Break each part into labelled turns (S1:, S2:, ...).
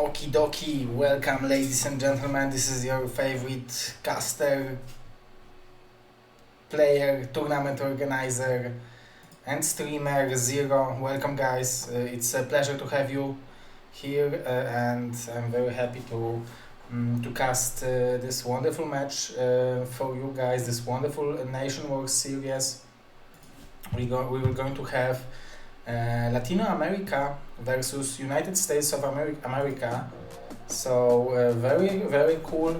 S1: Okie dokie, welcome ladies and gentlemen, this is your favorite caster, player, tournament organizer and streamer Zero. Welcome guys, it's a pleasure to have you here and I'm very happy to cast this wonderful match for you guys, this wonderful Nation Wars series. We were going to have Latino America versus United States of America. So very cool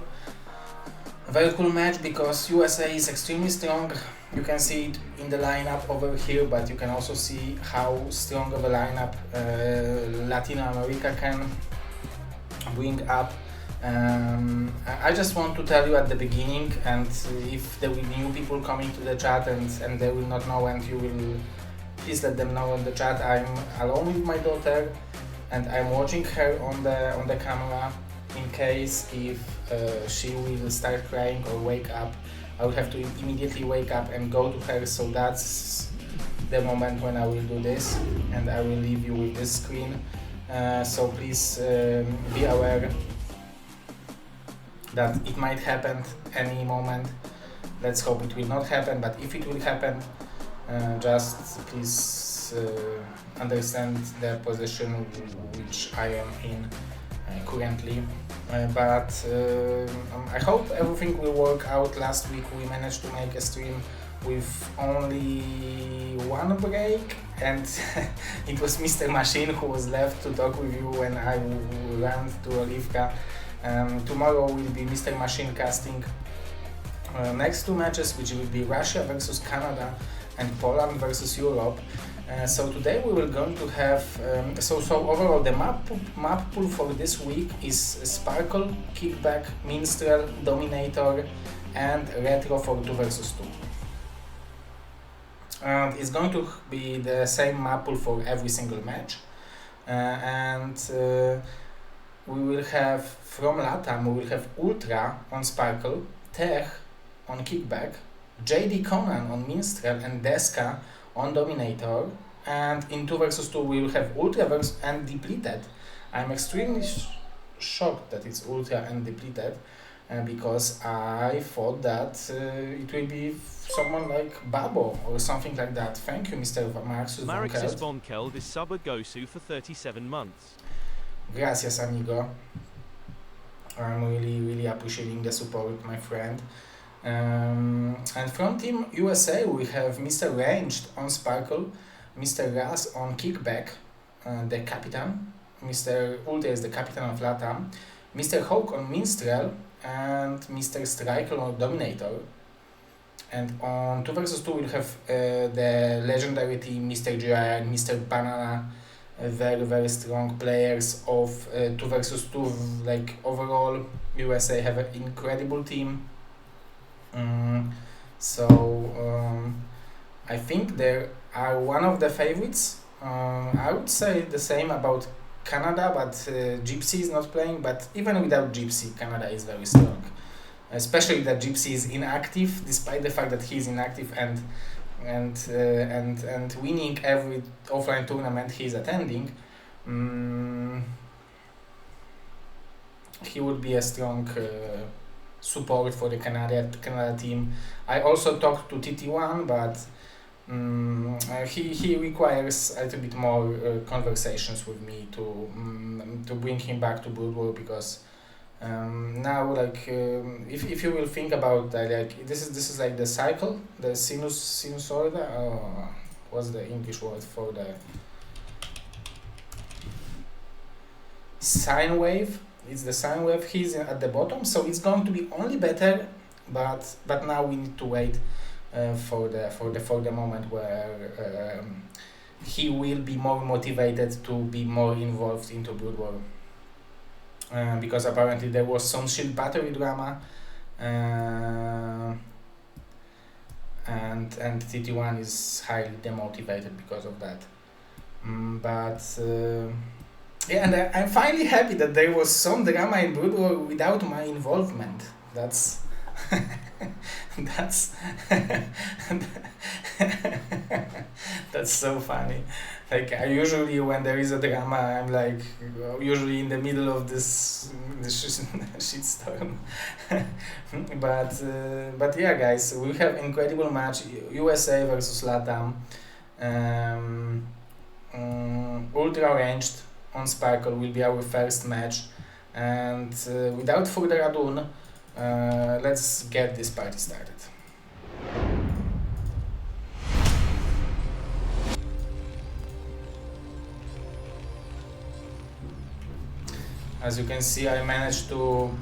S1: match because USA is extremely strong. You can see it in the lineup over here, but you can also see how strong of a lineup Latino America can bring up. I just want to tell you at the beginning, and if there will be new people coming to the chat and they will not know, and you will please let them know in the chat, I'm alone with my daughter and I'm watching her on the camera. In case if she will start crying or wake up, I will have to immediately wake up and go to her, so that's the moment when I will do this, and I will leave you with this screen. So please be aware that it might happen any moment. Let's hope it will not happen, but if it will happen, just please understand the position which I am in currently. But I hope everything will work out. Last week we managed to make a stream with only one break, and it was Mr. Machine who was left to talk with you when I ran to Olivka. Tomorrow will be Mr. Machine casting next two matches, which will be Russia versus Canada and Poland versus Europe. So today we were going to have, so overall the map pool for this week is Sparkle, Kickback, Minstrel, Dominator and Retro for 2 versus 2. And it's going to be the same map pool for every single match. We will have, from LatAm, we will have Ultra on Sparkle, Tech on Kickback, JDConan on Minstrel and Desa on Dominator, and in 2 versus 2 we will have Ultra versus and Depleted. I'm extremely shocked that it's Ultra and Depleted because I thought that it will be someone like Babo or something like that. Thank you, Mr.
S2: Marixus Vonkeld is sub Gosu for 37 months.
S1: Gracias, amigo. I'm really appreciating the support, my friend. And from Team USA we have Mr. Ranged on Sparkle, Mr. Razz on Kickback, the Captain, Mr. Ultra is the Captain of LatAm, Mr. Hawk on Minstrel and Mr. Striker on Dominator. And on 2 versus 2 we'll have the legendary team Mr. GI and Mr. Banana, very strong players of 2 versus 2. Like overall USA have an incredible team. I think they are one of the favorites. I would say the same about Canada, but Gypsy is not playing. But even without Gypsy, Canada is very strong. Especially that Gypsy is inactive, despite the fact that he is inactive and winning every offline tournament he is attending. He would be a strong support for the Canada team. I also talked to TT1, but he requires a little bit more conversations with me to bring him back to Brood War, because now if you will think about that, like this is like the cycle, the sinusoid. What's the English word for the sine wave? It's the sine wave. He's at the bottom, so it's going to be only better. But now we need to wait for the moment where he will be more motivated to be more involved into Brood War. Because apparently there was some shield battery drama, and TT1 is highly demotivated because of that. Yeah, and I'm finally happy that there was some drama in Brood War without my involvement. That's That's so funny. Like I usually, when there is a drama, I'm like usually in the middle of this shitstorm. But yeah, guys, we have incredible match USA versus LatAm. Ultra ranged on Sparkle will be our first match, and without further ado, let's get this party started. As you can see, I managed to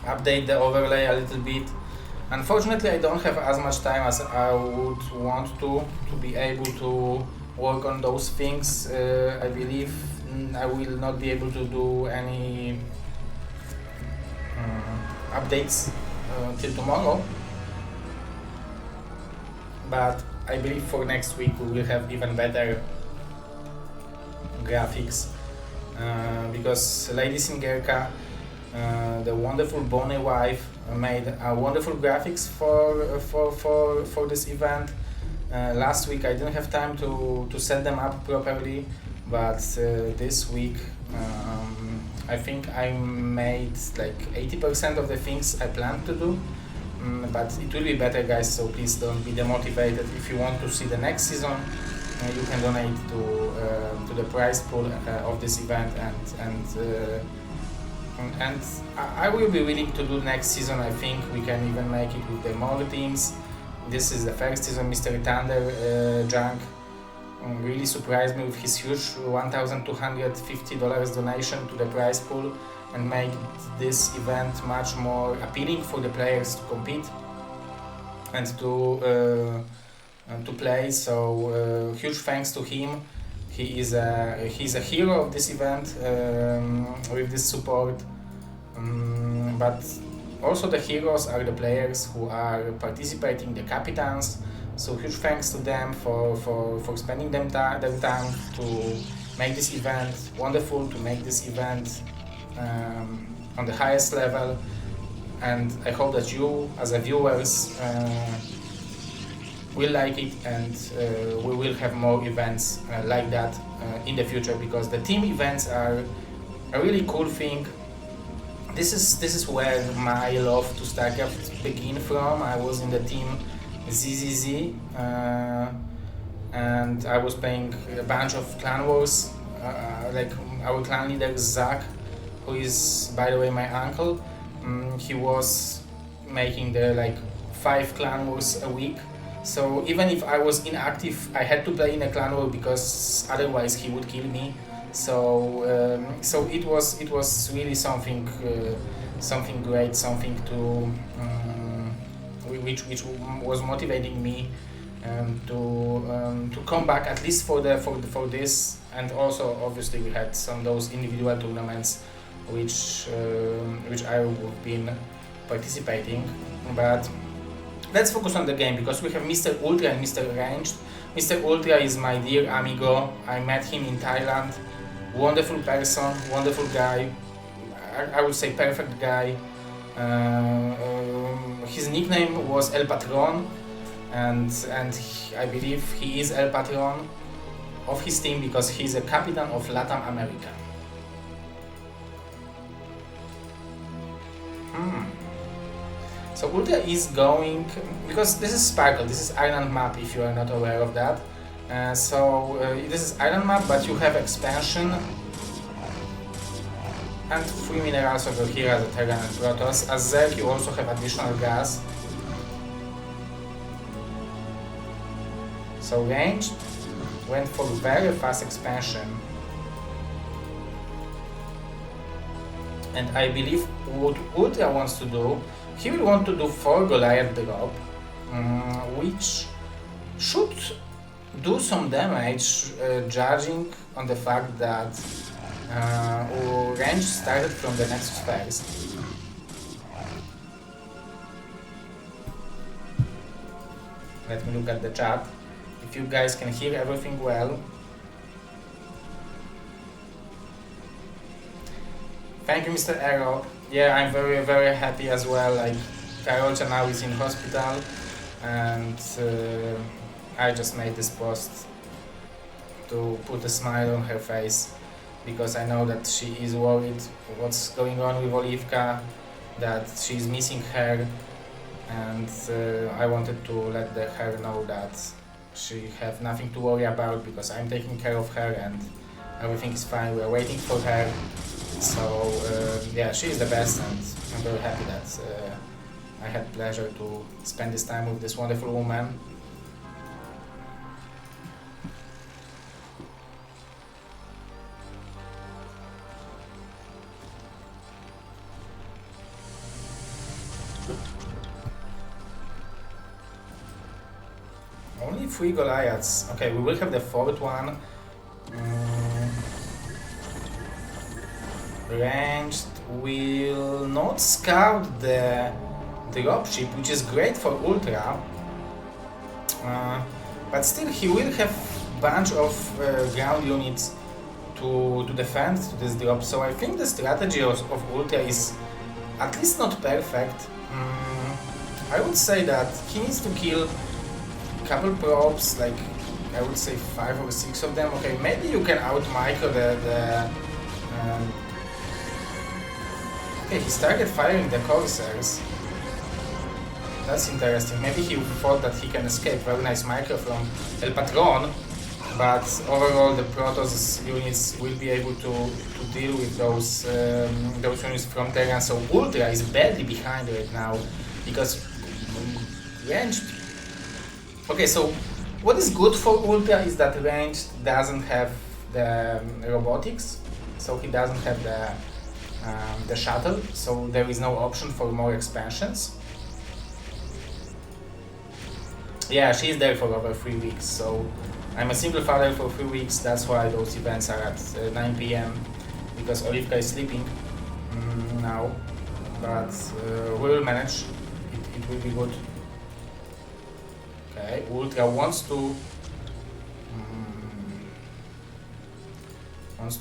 S1: update the overlay a little bit. Unfortunately, I don't have as much time as I would want to be able to work on those things. I believe I will not be able to do any updates till tomorrow, but I believe for next week we will have even better graphics, because Lady Singerka, the wonderful Bonnie wife, made wonderful graphics for this event. Last week I didn't have time to set them up properly, but this week I think I made like 80% of the things I planned to do. But it will be better, guys, so please don't be demotivated. If you want to see the next season, you can donate to the prize pool of this event, and I will be willing to do next season. I think we can even make it with the more teams. This is the first season. Mr. Thunder Junk really surprised me with his huge $1,250 donation to the prize pool and made this event much more appealing for the players to compete and to play. So huge thanks to him. He's a hero of this event with this support. But also the heroes are the players who are participating, the captains. So huge thanks to them for spending their time to make this event wonderful, to make this event on the highest level. And I hope that you, as a viewers, will like it, and we will have more events like that in the future, because the team events are a really cool thing. This is where my love to StarCraft began from. I was in the team ZZZ, and I was playing a bunch of clan wars, like our clan leader Zach, who is, by the way, my uncle. He was making the 5 clan wars a week. So even if I was inactive, I had to play in a clan war because otherwise he would kill me. So it was really something great, something to which was motivating me to come back at least for this. And also obviously we had those individual tournaments which I have been participating. But let's focus on the game, because we have Mr. Ultra and Mr. Ranged. Mr. Ultra is my dear amigo. I met him in Thailand. Wonderful person, wonderful guy. I would say perfect guy. His nickname was El Patron, and I believe he is El Patron of his team because he's a captain of LatAm America. So Ultra is going, because this is Sparkle, this is island map if you are not aware of that. This is island map, but you have expansion and 3 minerals over here as a Terran and Protoss. As Zerg you also have additional gas. So Ranged went for very fast expansion. And I believe what Ultra wants to do, he will want to do 4 Goliath drop, which should do some damage, judging on the fact that range started from the Nexus first. Let me look at the chat, if you guys can hear everything well. Thank you, Mr. Arrow. Yeah, I'm very, very happy as well. Karolcha now is in hospital, and I just made this post to put a smile on her face, because I know that she is worried what's going on with Olivka, that she's missing her, and I wanted to let her know that she have nothing to worry about, because I'm taking care of her and everything is fine. We're waiting for her. So yeah, she is the best, and I'm very happy that I had pleasure to spend this time with this wonderful woman. Only 3 Goliaths. Okay, we will have the 4th one. Ranged will not scout the dropship, which is great for Ultra. But still he will have bunch of ground units to defend to this drop. So I think the strategy of Ultra is at least not perfect. I would say that he needs to kill couple probes, like I would say 5 or 6 of them. Okay, maybe you can out micro the okay, he started firing the Corsairs. That's interesting. Maybe he thought that he can escape. Very nice micro from El Patron, but overall the Protoss units will be able to deal with those units from Terran. So Ultra is badly behind right now, because ranged. Okay, so what is good for Ultra is that ranged doesn't have the robotics, so he doesn't have the shuttle, so there is no option for more expansions. Yeah, she's there for over 3 weeks, so I'm a single father for 3 weeks. That's why those events are at 9 PM, because Olivka is sleeping now, but we will manage. It will be good. Okay, Ultra wants to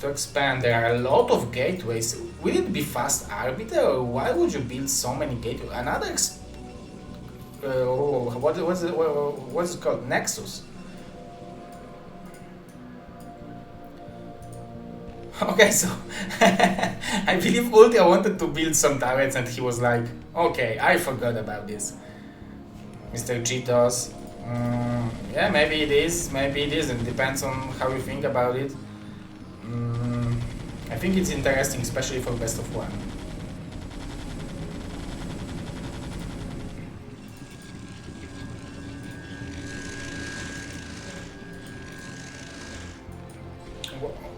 S1: expand. There are a lot of gateways. Will it be fast arbiter, or why would you build so many gateways? Another what's it called? Nexus. Okay, so I believe Ultra wanted to build some turrets, and he was like, okay, I forgot about this. Mr. Cheetos. Yeah, maybe it is, maybe it isn't. Depends on how you think about it. I think it's interesting, especially for best of 1.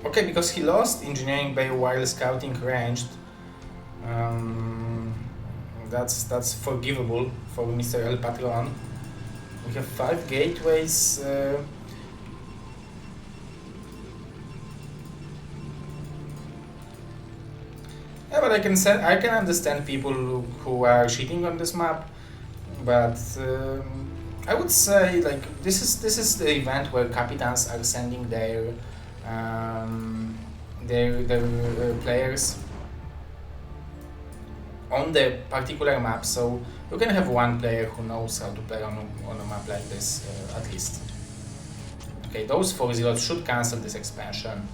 S1: Okay, because he lost engineering bay while scouting ranged. That's forgivable for Mr. El Patron. We have 5 gateways. Yeah, but I can understand people who are cheating on this map, but I would say like this is the event where captains are sending their players on the particular map, so you can have one player who knows how to play on a map like this, at least. Okay, those 4 zeros should cancel this expansion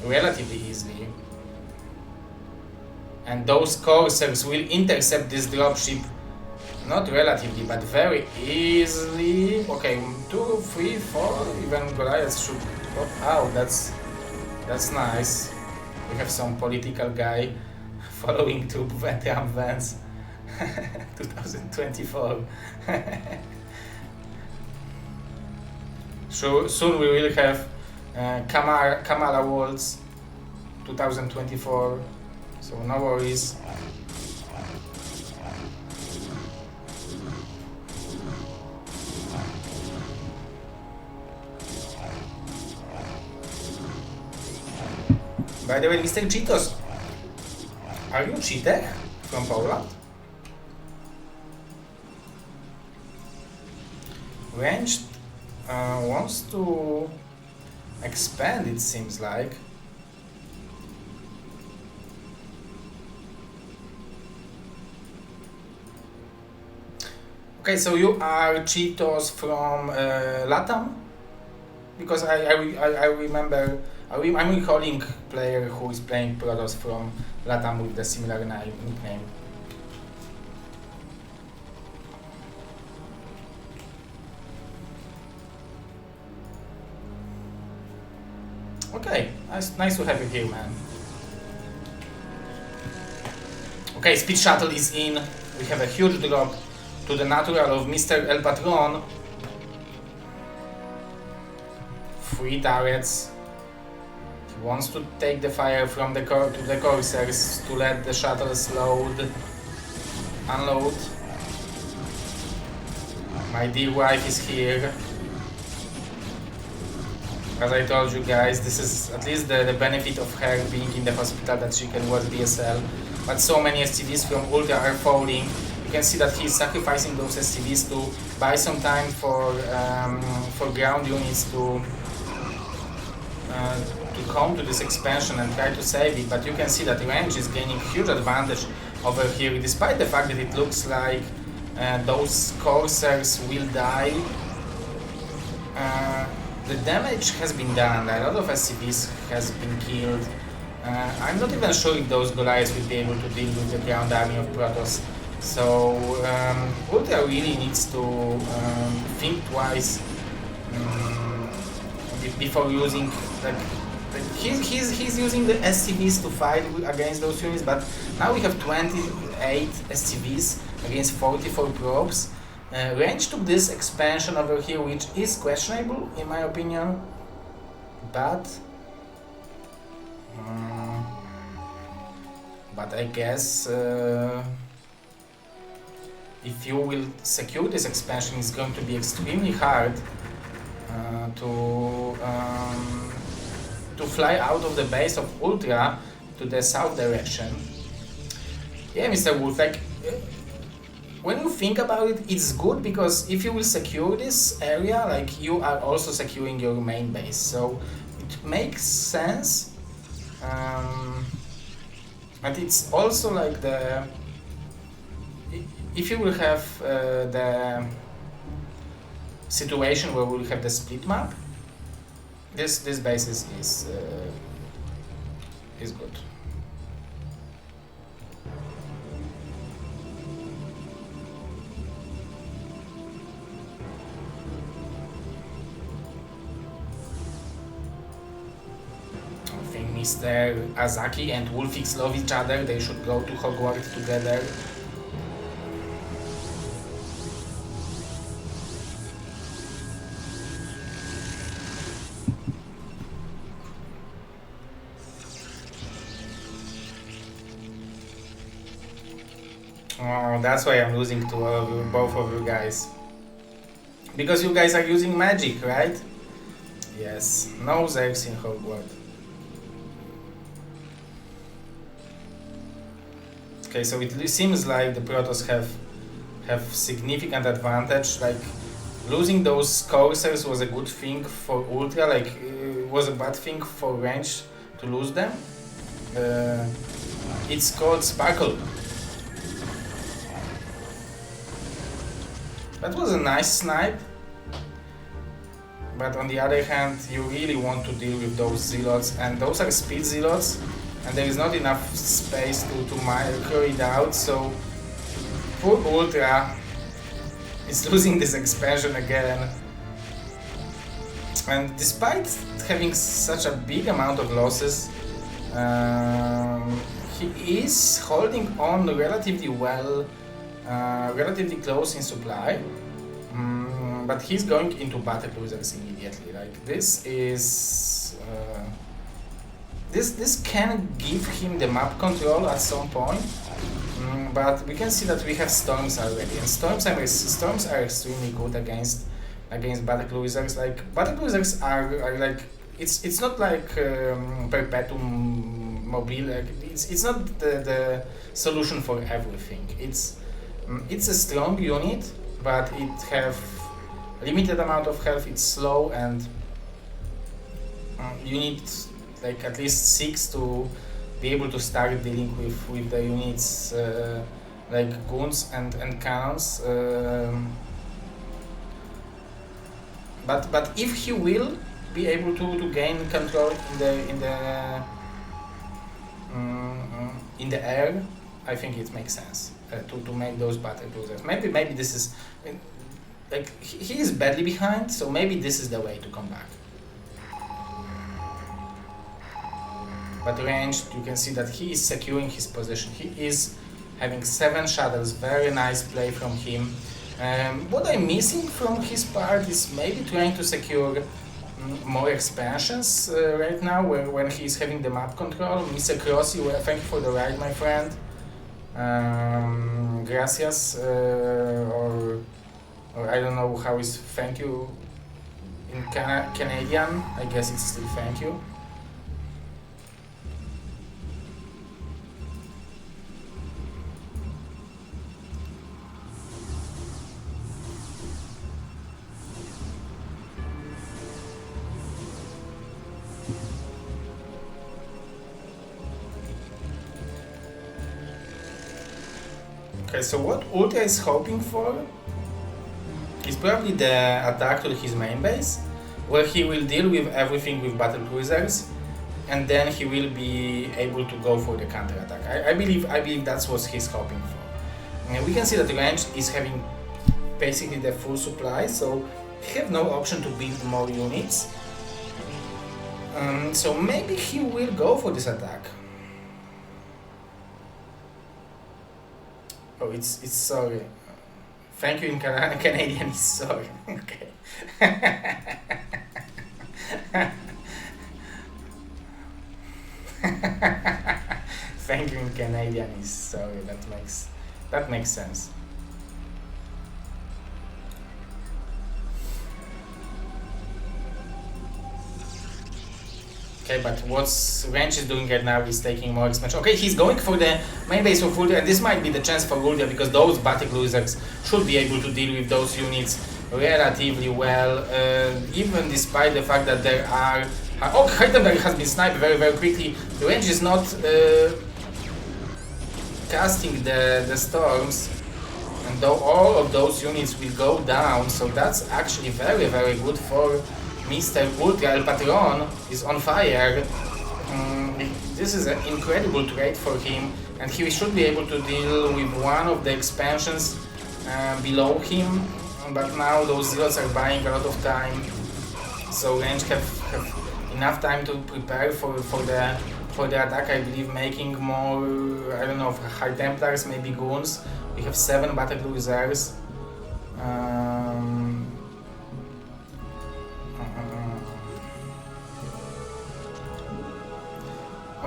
S1: relatively easily. And those Corsairs will intercept this dropship, not relatively, but very easily. Okay, 2, 3, 4, even Goliath should pop out. That's nice. We have some political guy following 2 veteran vans. 2024. So soon we will have Kamala Waltz 2024, so no worries. By the way, Mr. Cheetos, are you cheater from Poland? Ranged wants to expand, it seems like. Okay, so you are Cheetos from LatAm? Because I remember, I'm recalling player who is playing Protoss from LatAm with the similar nickname. Okay, nice to have you here, man. Okay, Speed Shuttle is in. We have a huge drop to the natural of Mr. El Patron. 3 turrets. He wants to take the fire from the coursers to let the shuttles unload. My dear wife is here. As I told you guys, this is at least the benefit of her being in the hospital, that she can watch BSL. But so many SCVs from Ultra are falling. You can see that he's sacrificing those SCVs to buy some time for ground units to come to this expansion and try to save it. But you can see that range is gaining huge advantage over here, despite the fact that it looks like those coursers will die. The damage has been done, a lot of SCVs has been killed. I'm not even sure if those Goliaths will be able to deal with the ground army of Protoss. So Ultra really needs to think twice before using, he's using the SCVs to fight against those units, but now we have 28 SCVs against 44 probes. Range took this expansion over here, which is questionable in my opinion, but I guess if you will secure this expansion, it's going to be extremely hard to fly out of the base of Ultra to the south direction. Yeah, Mr. Wolf, like, when you think about it, it's good, because if you will secure this area, like, you are also securing your main base, so it makes sense. But it's also like if you will have the situation where we'll have the split map, this basis is good. Mr. Azaki and Wolfix love each other, they should go to Hogwarts together. Oh, that's why I'm losing to both of you guys. Because you guys are using magic, right? Yes, no Zergs in Hogwarts. Okay, so it seems like the Protoss have significant advantage. Like, losing those coursers was a good thing for Ultra, like, it was a bad thing for range to lose them. It's called Sparkle. That was a nice snipe, but on the other hand, you really want to deal with those zealots, and those are speed zealots, and there is not enough space to micro it out, so poor Ultra is losing this expansion again. And despite having such a big amount of losses, he is holding on relatively well, relatively close in supply, but he's going into battle losers immediately. Like, this is this can give him the map control at some point, but we can see that we have storms already, and storms are extremely good against battle losers. Like, battle losers are like, it's not like perpetuum mobile. Like, it's not the solution for everything. It's a strong unit, but it have limited amount of health. It's slow, and you need like at least 6 to be able to start dealing with the units like goons and cannons. But if he will be able to gain control in the air, I think it makes sense to make those battle cruisers. Maybe this is like he is badly behind, so maybe this is the way to come back. But ranged, you can see that he is securing his position. He is having 7 shuttles. Very nice play from him. What I'm missing from his part is maybe trying to secure more expansions right now when he's having the map control. Mr. Crossy, well, thank you for the ride, my friend. Gracias, or I don't know how is thank you in Canadian. I guess it's still thank you. Okay, so what Ultra is hoping for is probably the attack to his main base, where he will deal with everything with battle cruisers, and then he will be able to go for the counter attack. I believe that's what he's hoping for. And we can see that the range is having basically the full supply, so he have no option to build more units. So maybe he will go for this attack. Oh, it's sorry. Thank you in Canadian is sorry. Okay. Thank you in Canadian is sorry. That makes sense. Okay, but what's Ranch is doing right now is taking more expansion. Okay, he's going for the main base of Ultra, and this might be the chance for Ultra because those battle cruisers should be able to deal with those units relatively well, even despite the fact that there are... Oh, Heidenberg has been sniped very, very quickly. The range is not casting the storms, and though all of those units will go down, so that's actually very, very good for Mr. Ultra. El Patron is on fire. This is an incredible trade for him, and he should be able to deal with one of the expansions below him, but now those zeros are buying a lot of time, so range have enough time to prepare for the attack. I believe making more, I don't know, High Templars, maybe goons. We have 7 battle cruisers.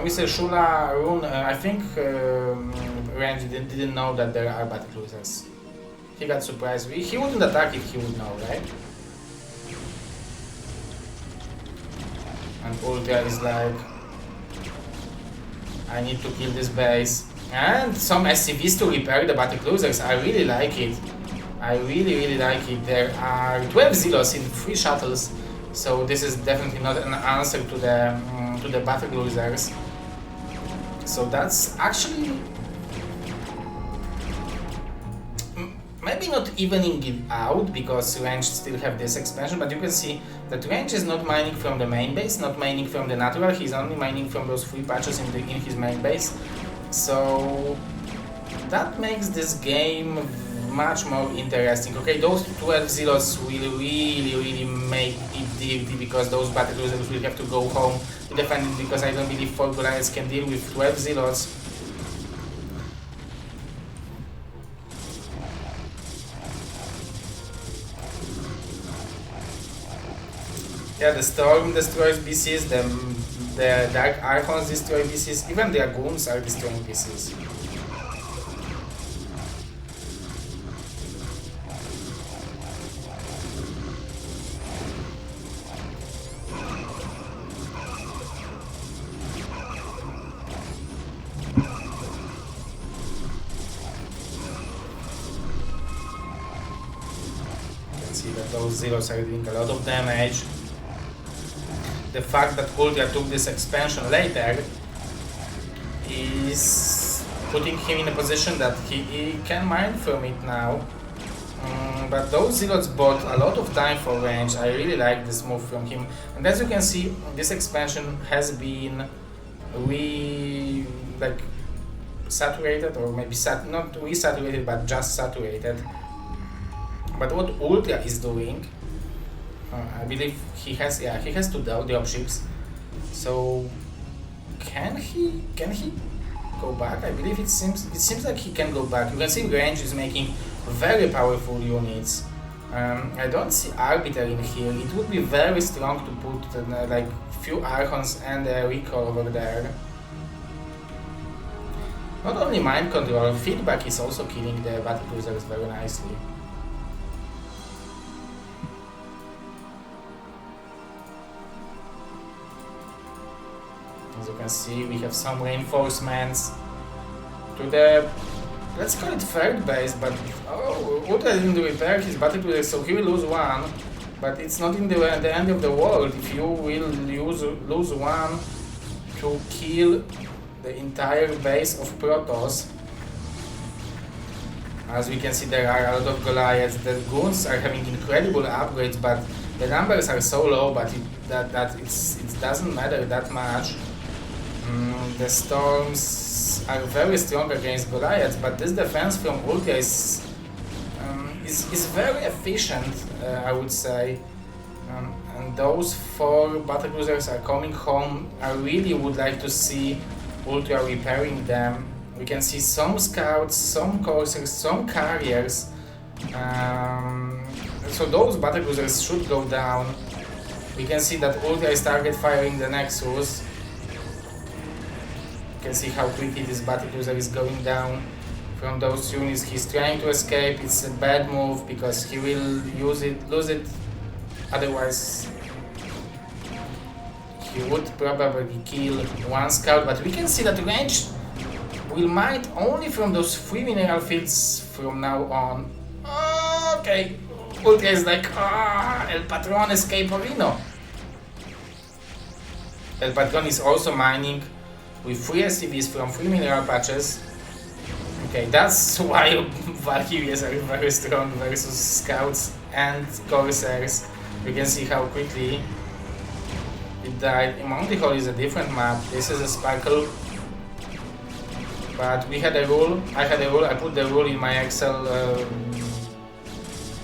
S1: Mr. Shula Rune, I think Range didn't know that there are battle cruisers. He got surprised. He wouldn't attack if he would know, right? And Ultra is like, I need to kill this base. And some SCVs to repair the battle cruisers. I really like it. I really like it. There are 12 Zeros in 3 shuttles, so this is definitely not an answer to the battle cruisers. So that's actually maybe not evening it out because Range still have this expansion, but you can see that Range is not mining from the main base, not mining from the natural. He's only mining from those 3 patches in his main base. So that makes this game much more interesting. Okay, those 12 Zeros will really make it dirty because those battle cruisers will have to go home to defend it, because I don't believe 4 Goliaths can deal with 12 Zeros. Yeah, the Storm destroys BCs, the Dark Archons destroy BCs, even the Goons are destroying BCs. Those Zeros are doing a lot of damage. The fact that Ultra took this expansion later is putting him in a position that he can mine from it now. But those zealots bought a lot of time for range. I really like this move from him. And as you can see, this expansion has been saturated, or maybe not re-saturated, but just saturated. But what Ultra is doing, I believe he has two dropships. So can he go back? I believe it seems like he can go back. You can see range is making very powerful units. I don't see Arbiter in here. It would be very strong to put like few Archons and a recall over there. Not only mind control, feedback is also killing the battlecruisers very nicely. As you can see, we have some reinforcements to the, let's call it third base, but Ultra didn't repair his battlecruiser, so he will lose one. But it's not in the end of the world if you will lose one to kill the entire base of Protoss. As we can see, there are a lot of Goliaths. The goons are having incredible upgrades, but the numbers are so low, but it doesn't matter that much. The Storms are very strong against Goliaths, but this defense from Ultra is very efficient, I would say. And those 4 battlecruisers are coming home. I really would like to see Ultra repairing them. We can see some scouts, some coursers, some carriers. So those battlecruisers should go down. We can see that Ultra is target firing the Nexus. You can see how quickly this battlecruiser is going down from those units. He's trying to escape. It's a bad move because he will lose it. Otherwise, he would probably kill one scout. But we can see that range will mine only from those 3 mineral fields from now on. Okay, Ultra is like, El Patron escape Orino. El Patron is also mining with 3 SCVs from 3 mineral patches. Okay, that's why Valkyries are very strong versus scouts and Corsairs. You can see how quickly it died. Monty Hall is a different map. This is a Sparkle. But we had a rule. I had a rule. I put the rule in my Excel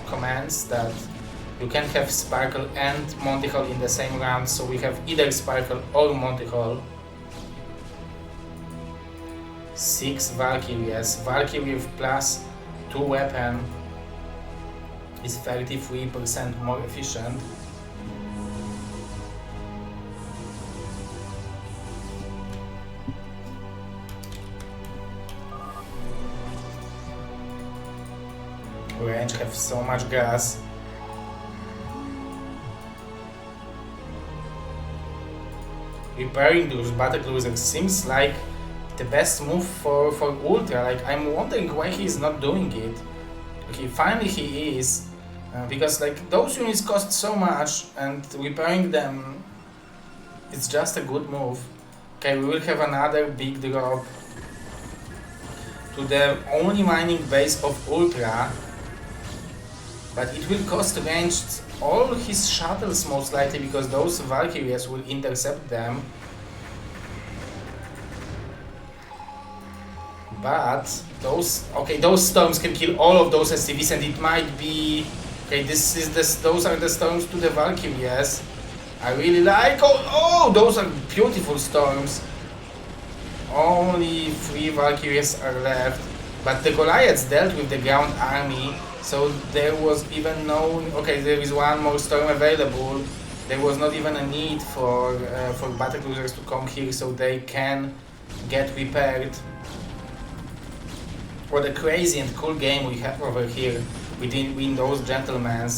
S1: commands that you can have Sparkle and Monty Hall in the same round. So we have either Sparkle or Monty Hall. 6 Valkyries. Valkyrie with +2 weapon is 33% more efficient. Range have so much gas. Repairing those battlecruisers seems like the best move for Ultra. Like, I'm wondering why he's not doing it. Okay, finally he is, because like those units cost so much and repairing them, it's just a good move. Okay, we will have another big drop to the only mining base of Ultra, but it will cost range all his shuttles most likely, because those Valkyries will intercept them. But those storms can kill all of those SCVs, and it might be okay. Those are the storms to the Valkyries. I really like. Oh, those are beautiful storms. Only 3 Valkyries are left, but the Goliaths dealt with the ground army, so there was even no. Okay, there is one more storm available. There was not even a need for battlecruisers to come here, so they can get repaired. What a crazy and cool game we have over here within those gentlemen.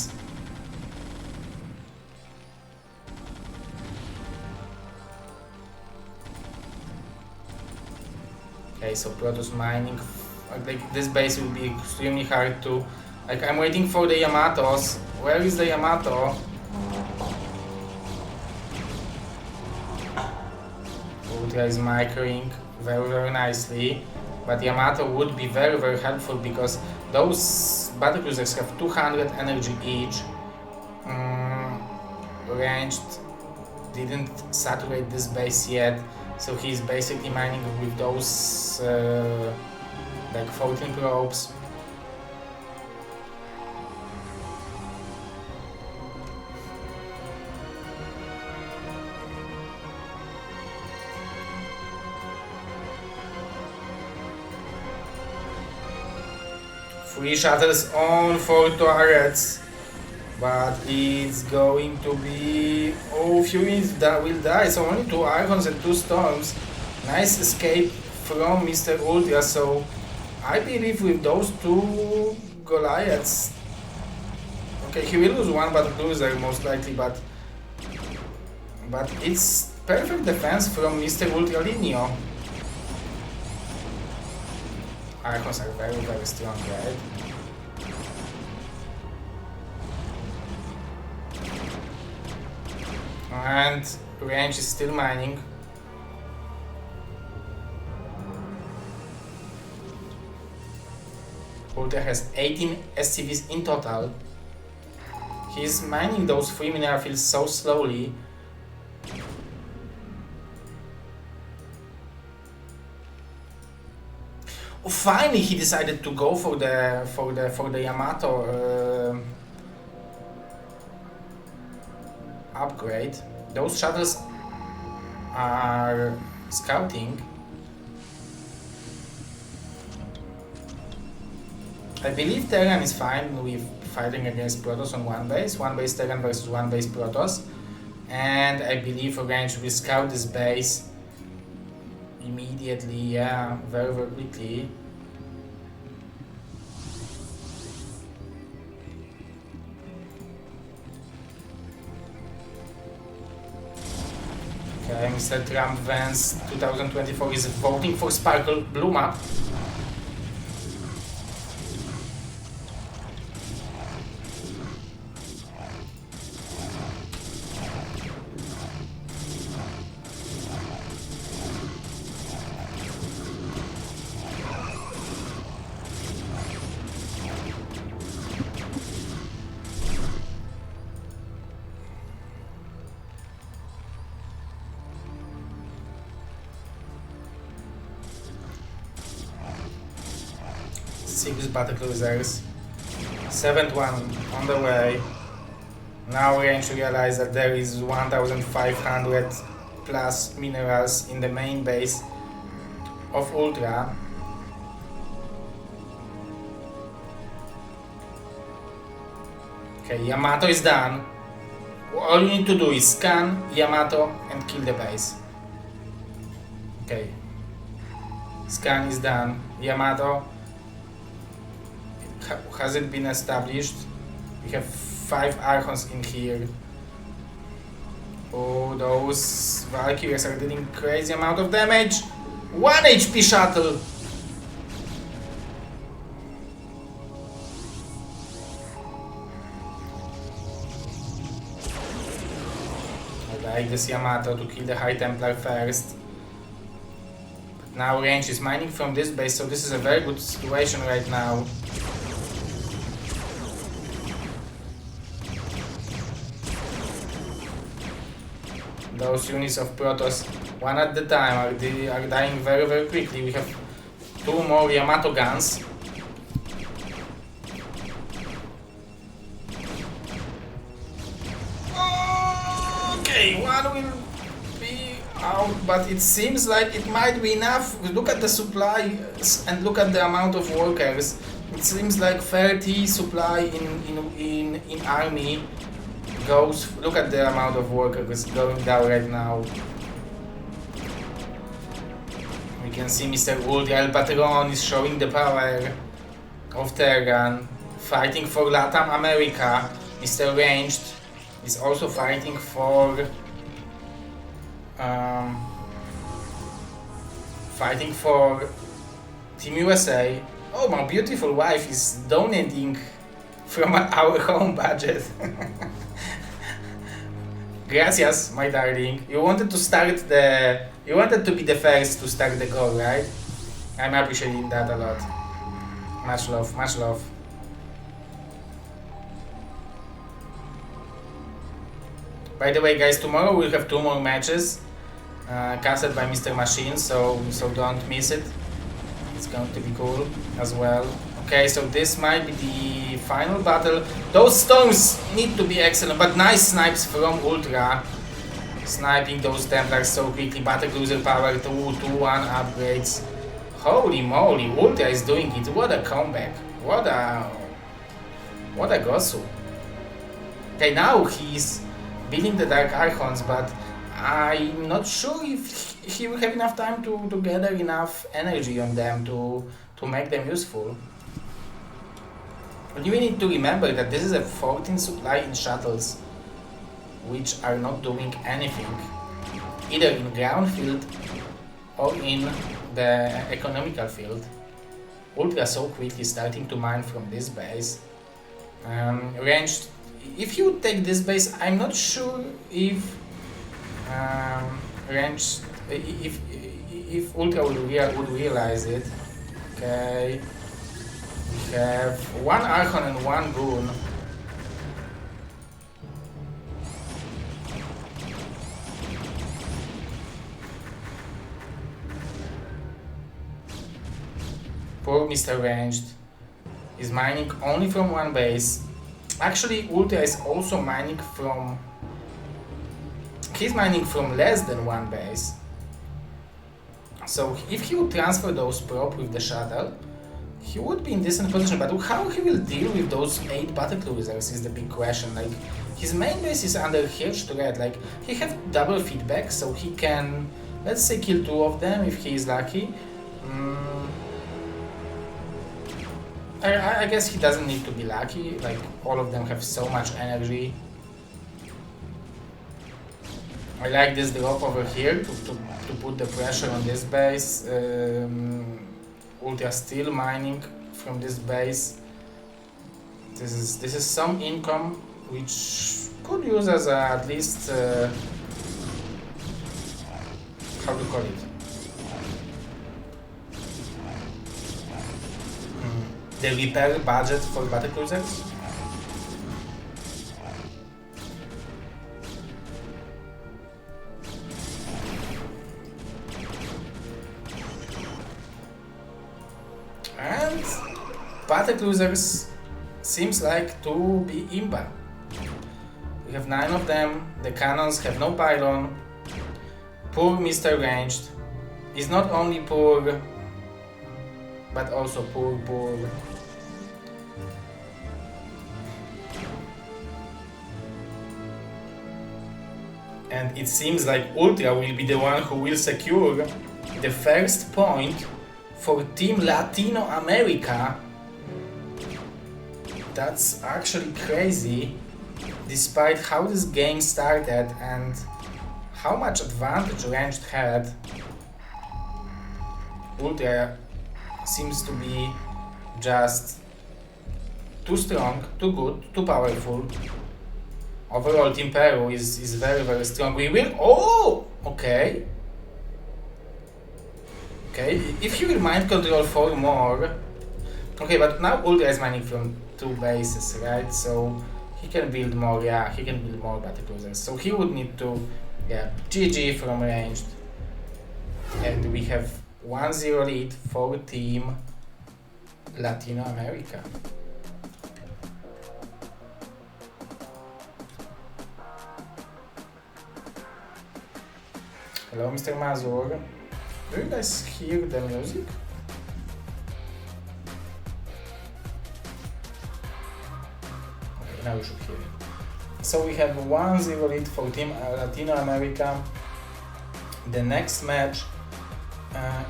S1: Okay, so Protoss mining. Like, this base will be extremely hard to. Like, I'm waiting for the Yamatos. Where is the Yamato? Ultra is microing very nicely. but Yamato would be very, very helpful because those battlecruisers have 200 energy each. Ranged didn't saturate this base yet, so he's basically mining with those like 14 probes. Three shuttles on 4 turrets, but it's going to be... oh, few units that will die, so only 2 Archons and 2 Storms. Nice escape from Mr. Ultra, so I believe with those 2 Goliaths... okay, he will lose 1 battlecruiser most likely, but it's perfect defense from Mr. Ultra Linio. Archons are very, very strong, right? And range is still mining. Ultra has 18 SCVs in total. He's mining those 3 mineral fields so slowly. Oh, finally he decided to go for the Yamato upgrade. Those shuttles are scouting. I believe Terran is fine with fighting against Protoss on one base Terran versus one base Protoss, and I believe Orange will scout this base immediately, yeah, very, very quickly. Okay, Mr. Trump Vance 2024 is voting for Sparkle Blue map. Six battlecruisers, 7th one on the way. Now we aim to realize that there is 1,500 plus minerals in the main base of Ultra. Okay, Yamato is done. All you need to do is scan Yamato and kill the base. Okay, scan is done. Yamato, has it been established? We have 5 Archons in here. Oh, those Valkyries are dealing crazy amount of damage. 1 HP shuttle. I like this Yamato to kill the High Templar first. But now range is mining from this base, so this is a very good situation right now. Those units of Protoss, one at a time, are dying very, very quickly. We have 2 more Yamato guns. Okay, one will be out, but it seems like it might be enough. Look at the supply and look at the amount of workers. It seems like 30 supply in army goes. Look at the amount of workers going down right now. We can see Mr. Ultra El Patron is showing the power of Terran, fighting for LatAm America. Mr. Ranged is also fighting for Team USA. Oh, my beautiful wife is donating from our home budget. Gracias, my darling. You wanted to be the first to start the goal, right? I'm appreciating that a lot. Much love, much love. By the way, guys, tomorrow we'll have 2 more matches casted by Mr. Machine, so don't miss it. It's going to be cool as well. Okay, so this might be the final battle. Those storms need to be excellent, but nice snipes from Ultra. Sniping those Templars so quickly. Battlecruiser power 2-1 upgrades. Holy moly, Ultra is doing it. What a comeback. What a Gosu. Okay, now he's building the Dark Archons, but I'm not sure if he will have enough time to gather enough energy on them to make them useful. But you need to remember that this is a 14 supply in shuttles, which are not doing anything, either in ground field or in the economical field. Ultra so quickly starting to mine from this base. Ranged, if you take this base, I'm not sure if ranged, if Ultra would realize it. Okay, we have 1 Archon and 1 Goon. Poor Mr. Ranged is mining only from 1 base. Actually, Ultra is also mining from... He's mining from less than 1 base. So if he would transfer those prop with the shuttle, he would be in decent position. But how he will deal with those 8 battlecruisers is the big question. Like, his main base is under huge threat. Like, he has double feedback, so he can, let's say, kill 2 of them if he is lucky. I guess he doesn't need to be lucky, like all of them have so much energy. I like this drop over here to put the pressure on this base. Ultra still mining from this base. This is some income which could use as at least how to call it. The repair budget for battlecruisers. And battlecruisers seems like to be imba. We have 9 of them, the cannons have no pylon. Poor Mr. Ranged is not only poor, but also poor. And it seems like Ultra will be the one who will secure the first point for Team Latino America. That's actually crazy, despite how this game started and how much advantage Ranged had. Ultra seems to be just too strong, too good, too powerful. Overall, Team Peru is very, very strong. We will... Oh! Okay. Okay, if he will mind control 4 more... Okay, but now Ultra is mining from 2 bases, right? So he can build more, yeah, he can build more battlecruisers. So he would need to... Yeah, GG from Ranged. And we have 1-0 lead for Team Latino America. Hello, Mr. Mazur. Do you guys hear the music? Okay, now you should hear it. So we have 1-0 lead for Team Latino America. The next match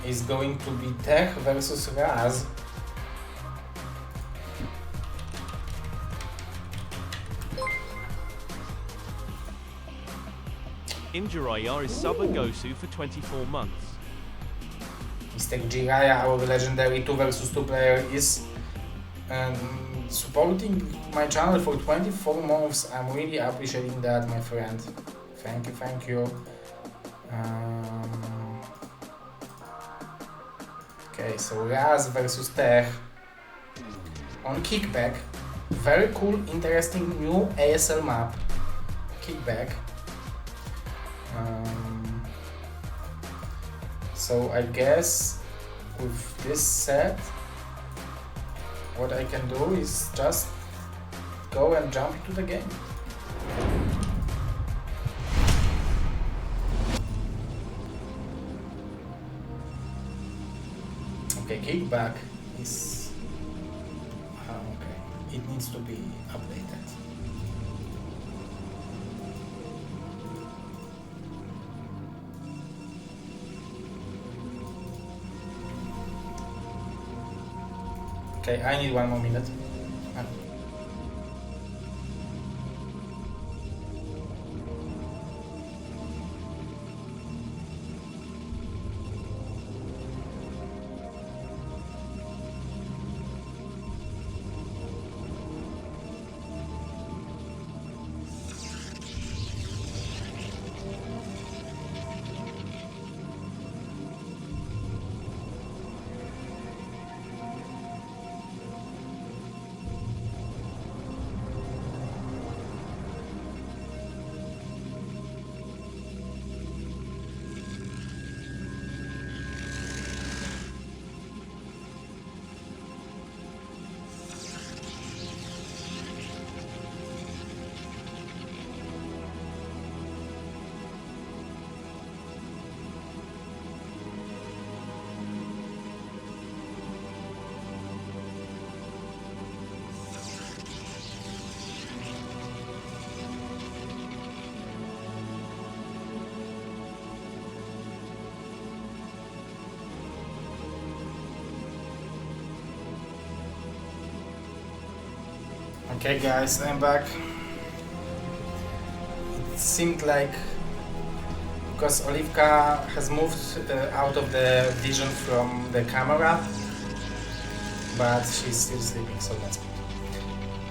S1: is going to be Tech versus Razz.
S2: In Jiraiya is Sub Gosu for 24 months.
S1: Mr. Jiraiya, our legendary 2 versus 2 player, is supporting my channel for 24 months. I'm really appreciating that, my friend. Thank you. Okay, Okay, so Razz versus Tech on Kickback. Very cool, interesting new ASL map. Kickback. So I guess with this set, what I can do is just go and jump into the game. Okay, kickback is okay. It needs to be updated. Okay, I need 1 more minute. Okay guys, I'm back. It seemed like because Olivka has moved out of the vision from the camera, but she's still sleeping, so that's good.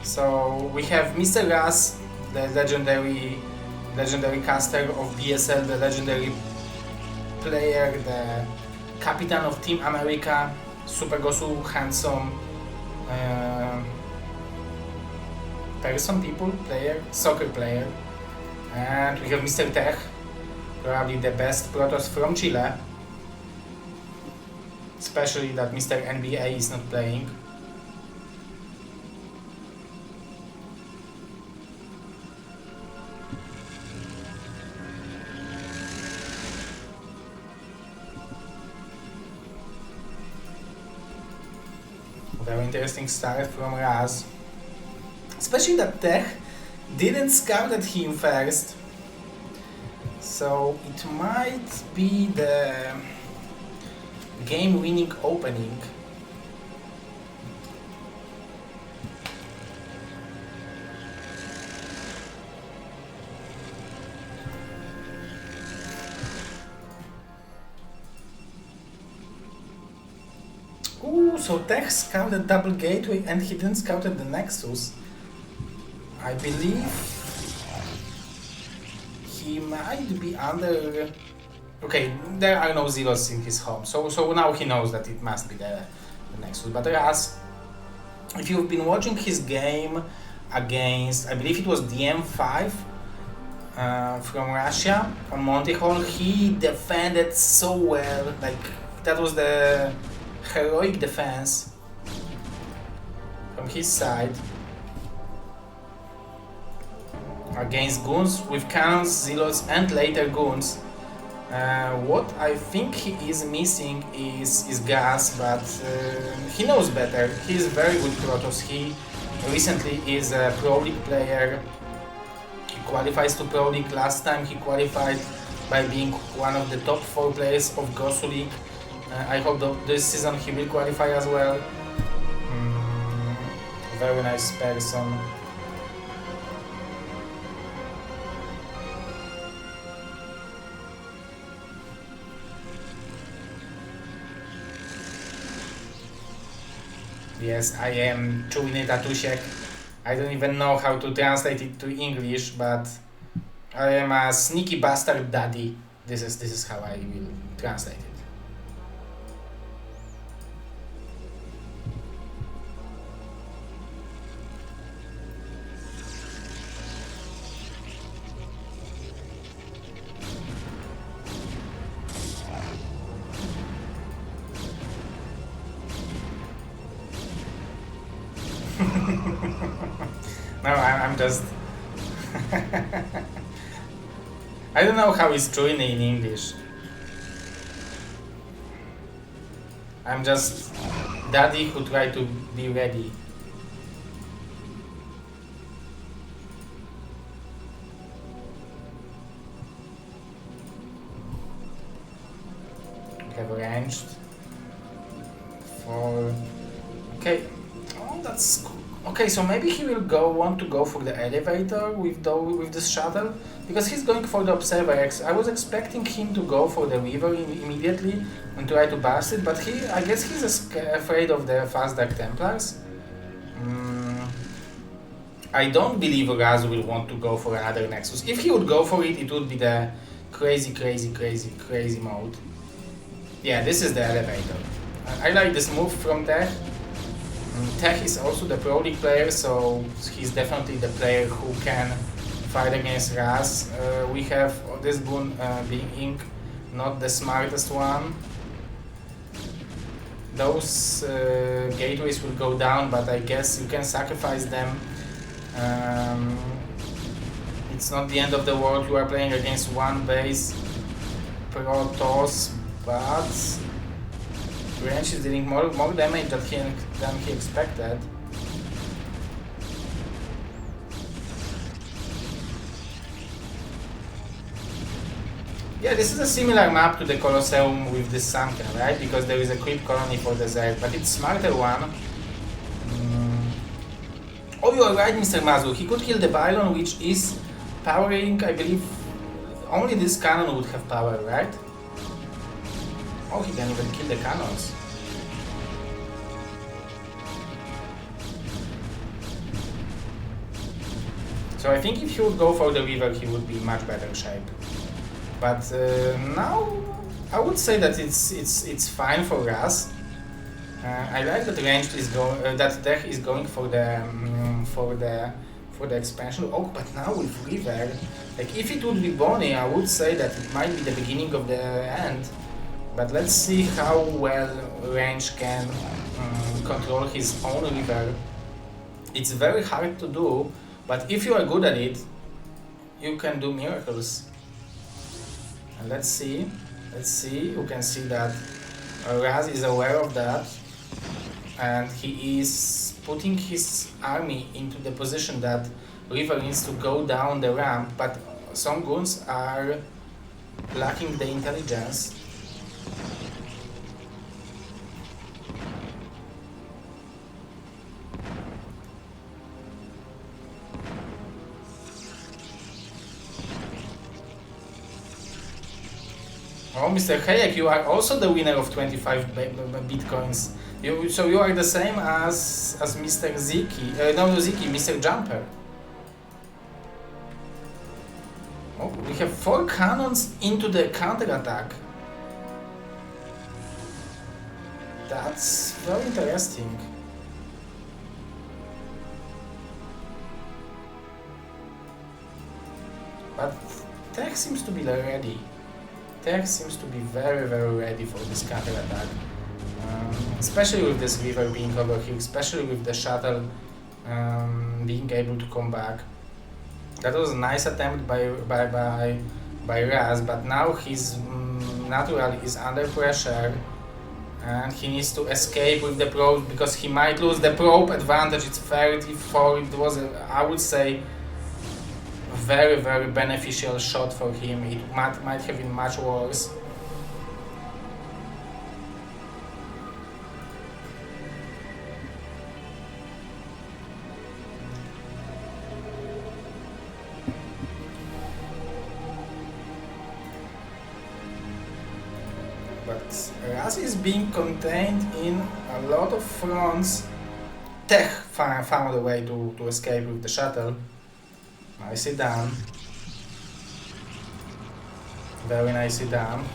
S1: So we have Mr. Razz, the legendary caster of BSL, the legendary player, the captain of Team America, Super Gosu, handsome soccer player, and we have Mr. Tech, probably the best Protoss from Chile, especially that Mr. NBA is not playing. Very interesting start from Razz. Especially that Tech didn't scout at him first, so it might be the game-winning opening. Ooh, so Tech scouted double gateway and he didn't scout the Nexus. I believe he might be under... Okay, there are no zeros in his home, so now he knows that it must be the Nexus. But Razz, if you've been watching his game against, I believe it was DM5 from Russia on Monty Hall, he defended so well, like that was the heroic defense from his side. Against goons with cannons, zealots, and later goons. What I think he is missing is gas, but he knows better. He is very good Protoss. He recently is a Pro League player. He qualifies to Pro League. Last time he qualified by being one of the top 4 players of Gosu League. I hope that this season he will qualify as well. Very nice person. Yes, I am Czujny Tatusiek. I don't even know how to translate it to English, but I am a sneaky bastard daddy. This is how I will translate it. No, I'm just... I don't know how it's true in English. I'm just daddy who try to be ready. We have arranged for... Okay. Oh, that's cool. Okay, so maybe he will want to go for the elevator with this shuttle, because he's going for the observer X. I was expecting him to go for the river immediately and try to bust it, but I guess he's afraid of the fast Dark Templars. I don't believe Razz will want to go for another Nexus. If he would go for it, it would be the crazy mode. Yeah, this is the elevator. I like this move from Tech. Tech is also the Pro League player, so he's definitely the player who can fight against Razz. We have this boon being not the smartest one. Those gateways will go down, but I guess you can sacrifice them. It's not the end of the world. You are playing against one base Protoss, but Range is dealing more damage than he expected. Yeah, this is a similar map to the Colosseum with this Sunken, right? Because there is a creep colony for the Z, but it's smarter one. Oh, you are right, Mr. Mazu. He could kill the Bylon, which is powering, I believe, only this cannon would have power, right? Oh, he can even kill the cannons. So I think if he would go for the river, he would be in much better shape. But now I would say that it's fine for Razz. I like that Ranged is that Tech is going for the expansion. Oh, but now with river, like if it would be Bonnie, I would say that it might be the beginning of the end. But let's see how well Range can control his own river. It's very hard to do, but if you are good at it, you can do miracles. And let's see. You can see that Razz is aware of that, and he is putting his army into the position that river needs to go down the ramp, but some goons are lacking the intelligence. Oh, Mr. Hayek, you are also the winner of 25 bitcoins. So you are the same as Mr. Ziki. Mr. Jumper. Oh, we have 4 cannons into the counterattack. That's very interesting. But Tech seems to be ready. Tech seems to be very ready for this counter-attack. Especially with this river being over here, especially with the shuttle being able to come back. That was a nice attempt by Razz, but now his natural is under pressure and he needs to escape with the probe because he might lose the probe advantage. It's 34. It was, I would say, very beneficial shot for him. It might have been much worse. But Razz is being contained in a lot of fronts. Tech found a way to escape with the shuttle. Nicely done. Very nicely done.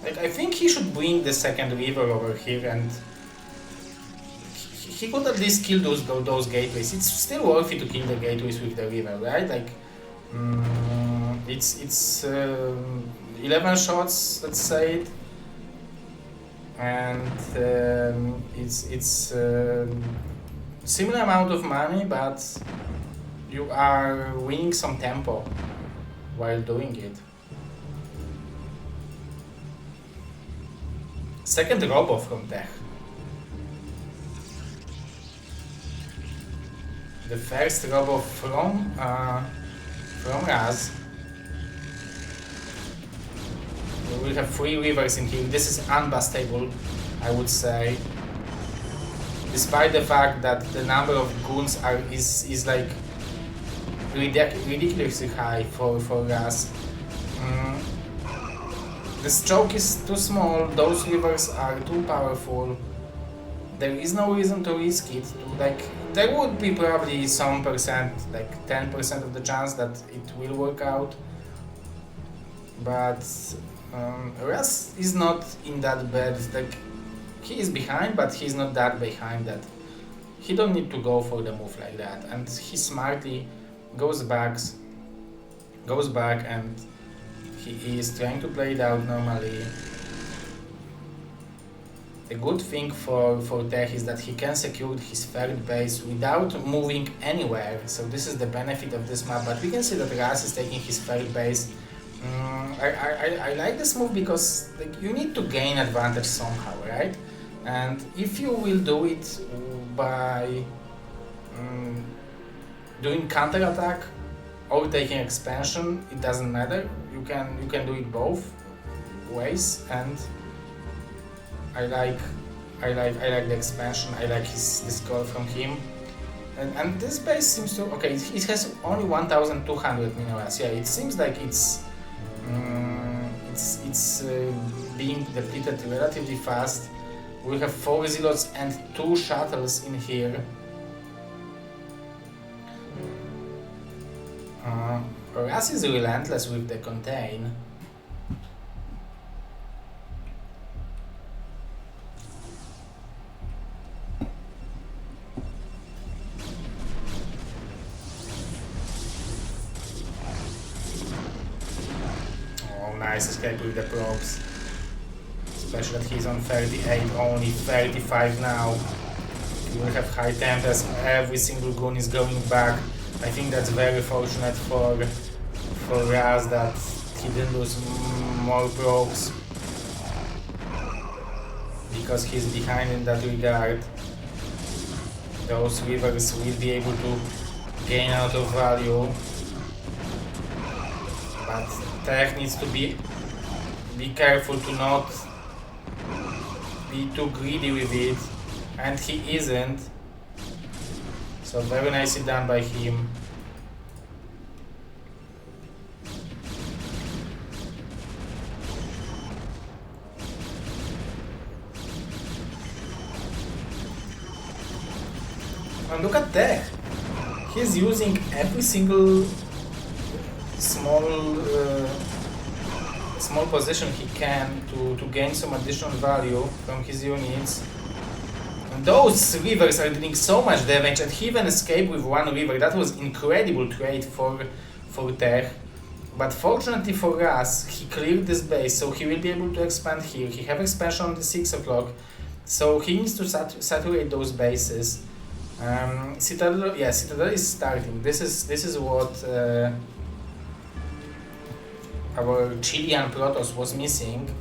S1: Like, I think he should bring the second river over here, and he could at least kill those gateways. It's still worth it to kill the gateways with the river, right? Like, it's 11 shots, let's say it. and it's similar amount of money, but you are winning some tempo while doing it. Second robo from Tech. The first robo from Razz. We will have 3 rivers in here. This is unbustable, I would say. Despite the fact that the number of goons is like ridiculously high for Razz. The stroke is too small, those rivers are too powerful. There is no reason to risk it. There would be probably some percent, like 10% of the chance that it will work out. But Razz is not in that bad. Like, he is behind, but he's not that behind that he don't need to go for the move like that. And he smartly goes back and he is trying to play it out normally. The good thing for Tech is that he can secure his third base without moving anywhere, so this is the benefit of this map. But we can see that Razz is taking his third base. I like this move because you need to gain advantage somehow, right? And if you will do it by doing counter attack or taking expansion, it doesn't matter. You can do it both ways, and I like the expansion. I like this call from him, and this base seems to okay. It has only 1,200 minerals. Yeah, it seems like it's being depleted relatively fast. We have 4 zealots and 2 shuttles in here. Razz is relentless with the contain. Oh, nice escape with the probes. Especially that he's on 38, only 35 now. He will have high tempers. Every single goon is going back. I think that's very fortunate for Razz that he didn't lose more probes, because he's behind in that regard. Those rivers will be able to gain out of value, but Tech needs to be careful to not be too greedy with it, and he isn't. So very nicely done by him. And look at that! He's using every single small position he can to gain some additional value from his units. And those rivers are doing so much damage, and he even escaped with 1 river. That was incredible trade for Tech. But fortunately for Razz, he cleared this base, so he will be able to expand here. He have expansion on the 6 o'clock, so he needs to saturate those bases. Citadel is starting. This is what our Chilean Protoss was missing.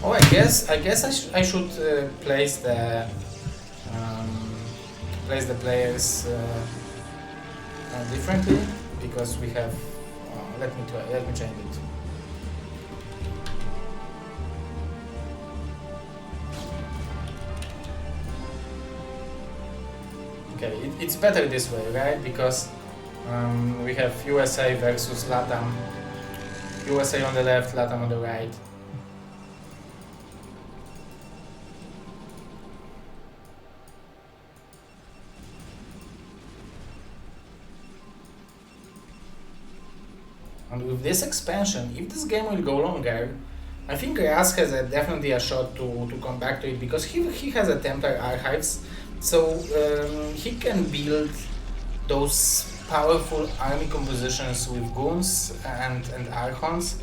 S1: Oh, I guess I should place the players differently, because we have. Let me change it. Okay, it's better this way, right? Because we have USA versus LatAm. USA on the left, LatAm on the right. And with this expansion, if this game will go longer, I think Razz has definitely a shot to come back to it, because he has a Templar Archives, so he can build those powerful army compositions with goons and archons.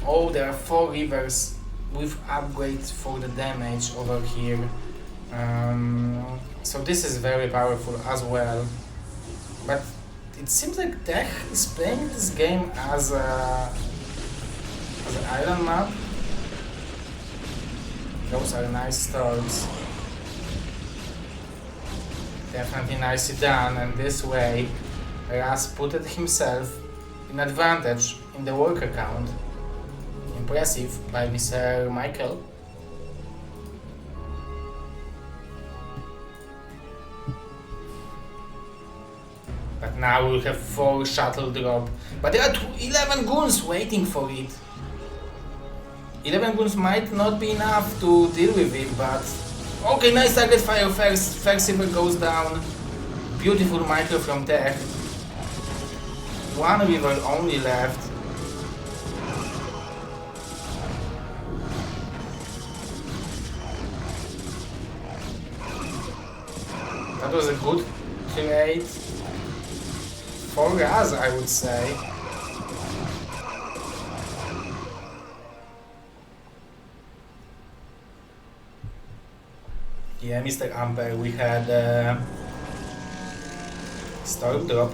S1: Oh, there are 4 rivers with upgrades for the damage over here. So this is very powerful as well. But it seems like Tech is playing this game as an island map. Those are nice storms. Definitely nicely done, and this way Razz put it himself in advantage in the worker count. Impressive by Mr. Michael. But now we'll have 4 shuttle drop. But there are 11 goons waiting for it. 11 goons might not be enough to deal with it, but... Okay, nice target fire first. First silver goes down. Beautiful micro from Tech. 1 river only left. That was a good trade for Razz, I would say. Yeah, Mr. Amper, we had Storm Drop.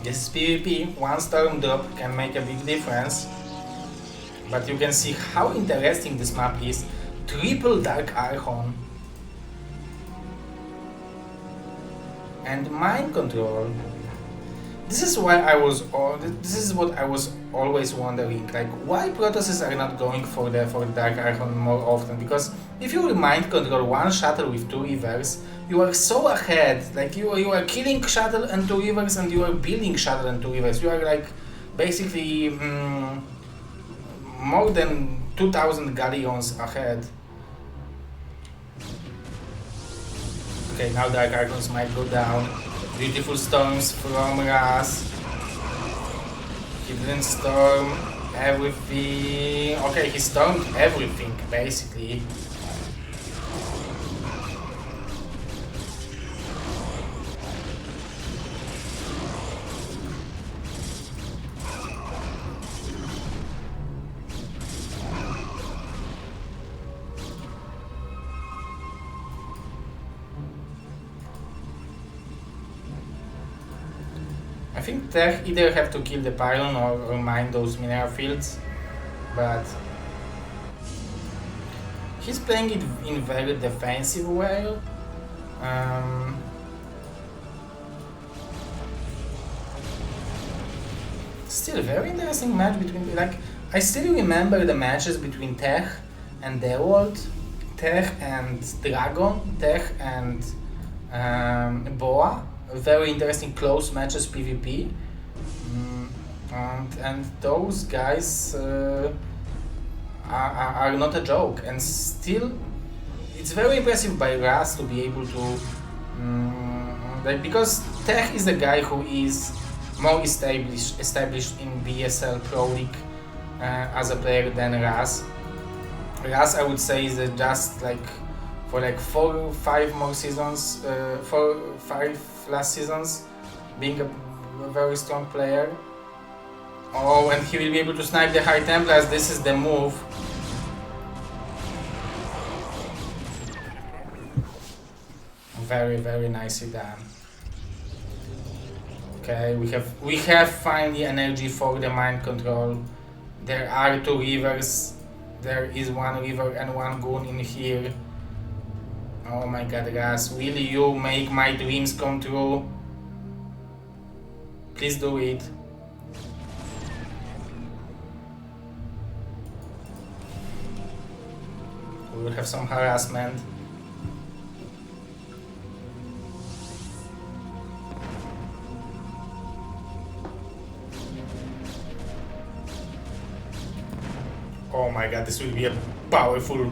S1: This is PvP, 1 Storm Drop can make a big difference. But you can see how interesting this map is. Triple Dark Archon. And Mind Control. This is why this is what I was always wondering, like why Protosses are not going for the Dark Archon more often, because if you Mind Control 1 shuttle with 2 rivers, you are so ahead, like you are killing shuttle and 2 rivers and you are building shuttle and 2 rivers, you are like basically more than 2000 galleons ahead. Okay, now Dark Archons might go down. Beautiful storms from Razz. He didn't storm everything. Okay, he stormed everything basically. I think Tech either have to kill the pylon or mine those mineral fields, but he's playing it in very defensive way. Still very interesting match between, like, I still remember the matches between Tech and Dawid, Tech and Dragon, Tech and Boa. Very interesting close matches PvP, and those guys are not a joke, and still it's very impressive by Razz to be able to like, because Tech is a guy who is more established in BSL Pro League as a player than Razz. Razz, I would say, is just like for like 4 or 5 more seasons, 4 or 5 last seasons, being a very strong player. Oh, and he will be able to snipe the High Templars. This is the move. Very, very nicely done. Okay, we have finally energy for the Mind Control. There are 2 rivers. There is 1 river and 1 goon in here. Oh my god, Razz, will you make my dreams come true? Please do it. We will have some harassment. Oh my god, this will be a powerful...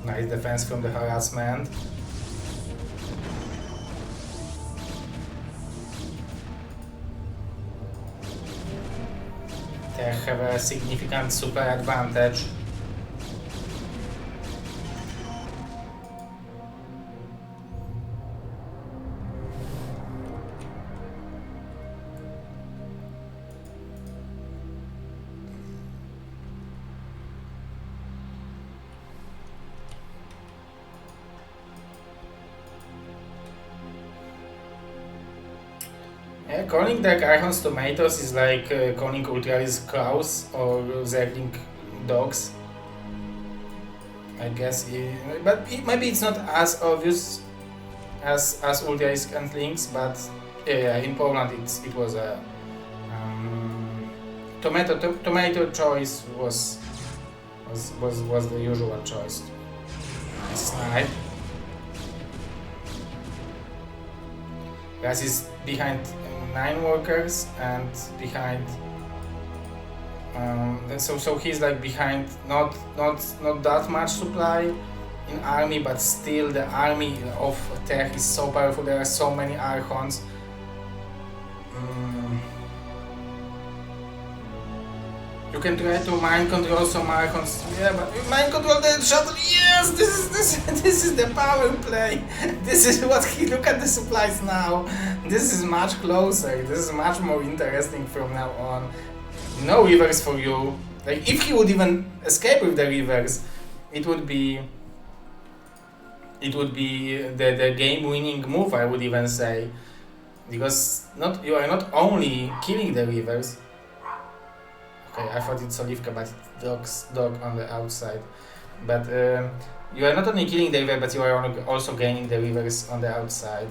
S1: Nice defense from the harassment. They have a significant super advantage. Yeah, calling the Archons tomatoes is like calling Ultralis cows or Zergling dogs. I guess, but maybe it's not as obvious as Ultralis and Lynx, but yeah, in Poland it was a tomato choice was the usual choice. Nice snipe. Razz is behind 9 workers and behind. So he's like behind not that much supply in army, but still the army of Tech is so powerful. There are so many Archons. You can try to mind control some Archons. Yeah, but mind control the shuttle. Yes, this is the power play. This is what he look at the supplies now. This is much closer. This is much more interesting from now on. No reverse for you. Like if he would even escape with the reverse, it would be the game-winning move. I would even say, because you are not only killing the reverse. Okay, I thought it's Olivka, but it's dog on the outside. But you are not only killing the reverse, but you are also gaining the reverse on the outside.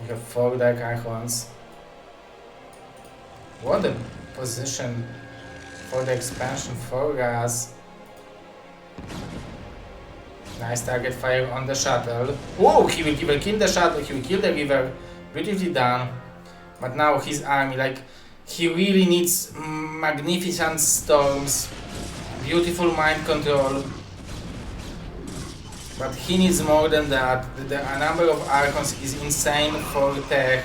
S1: We have 4 Dark Archons. What a position for the expansion for Razz. Nice target fire on the shuttle. Whoa, he will kill the shuttle, he will kill the river. Beautifully done. But now his army, like, he really needs magnificent storms, beautiful mind control. But he needs more than that. The number of Archons is insane for Tech.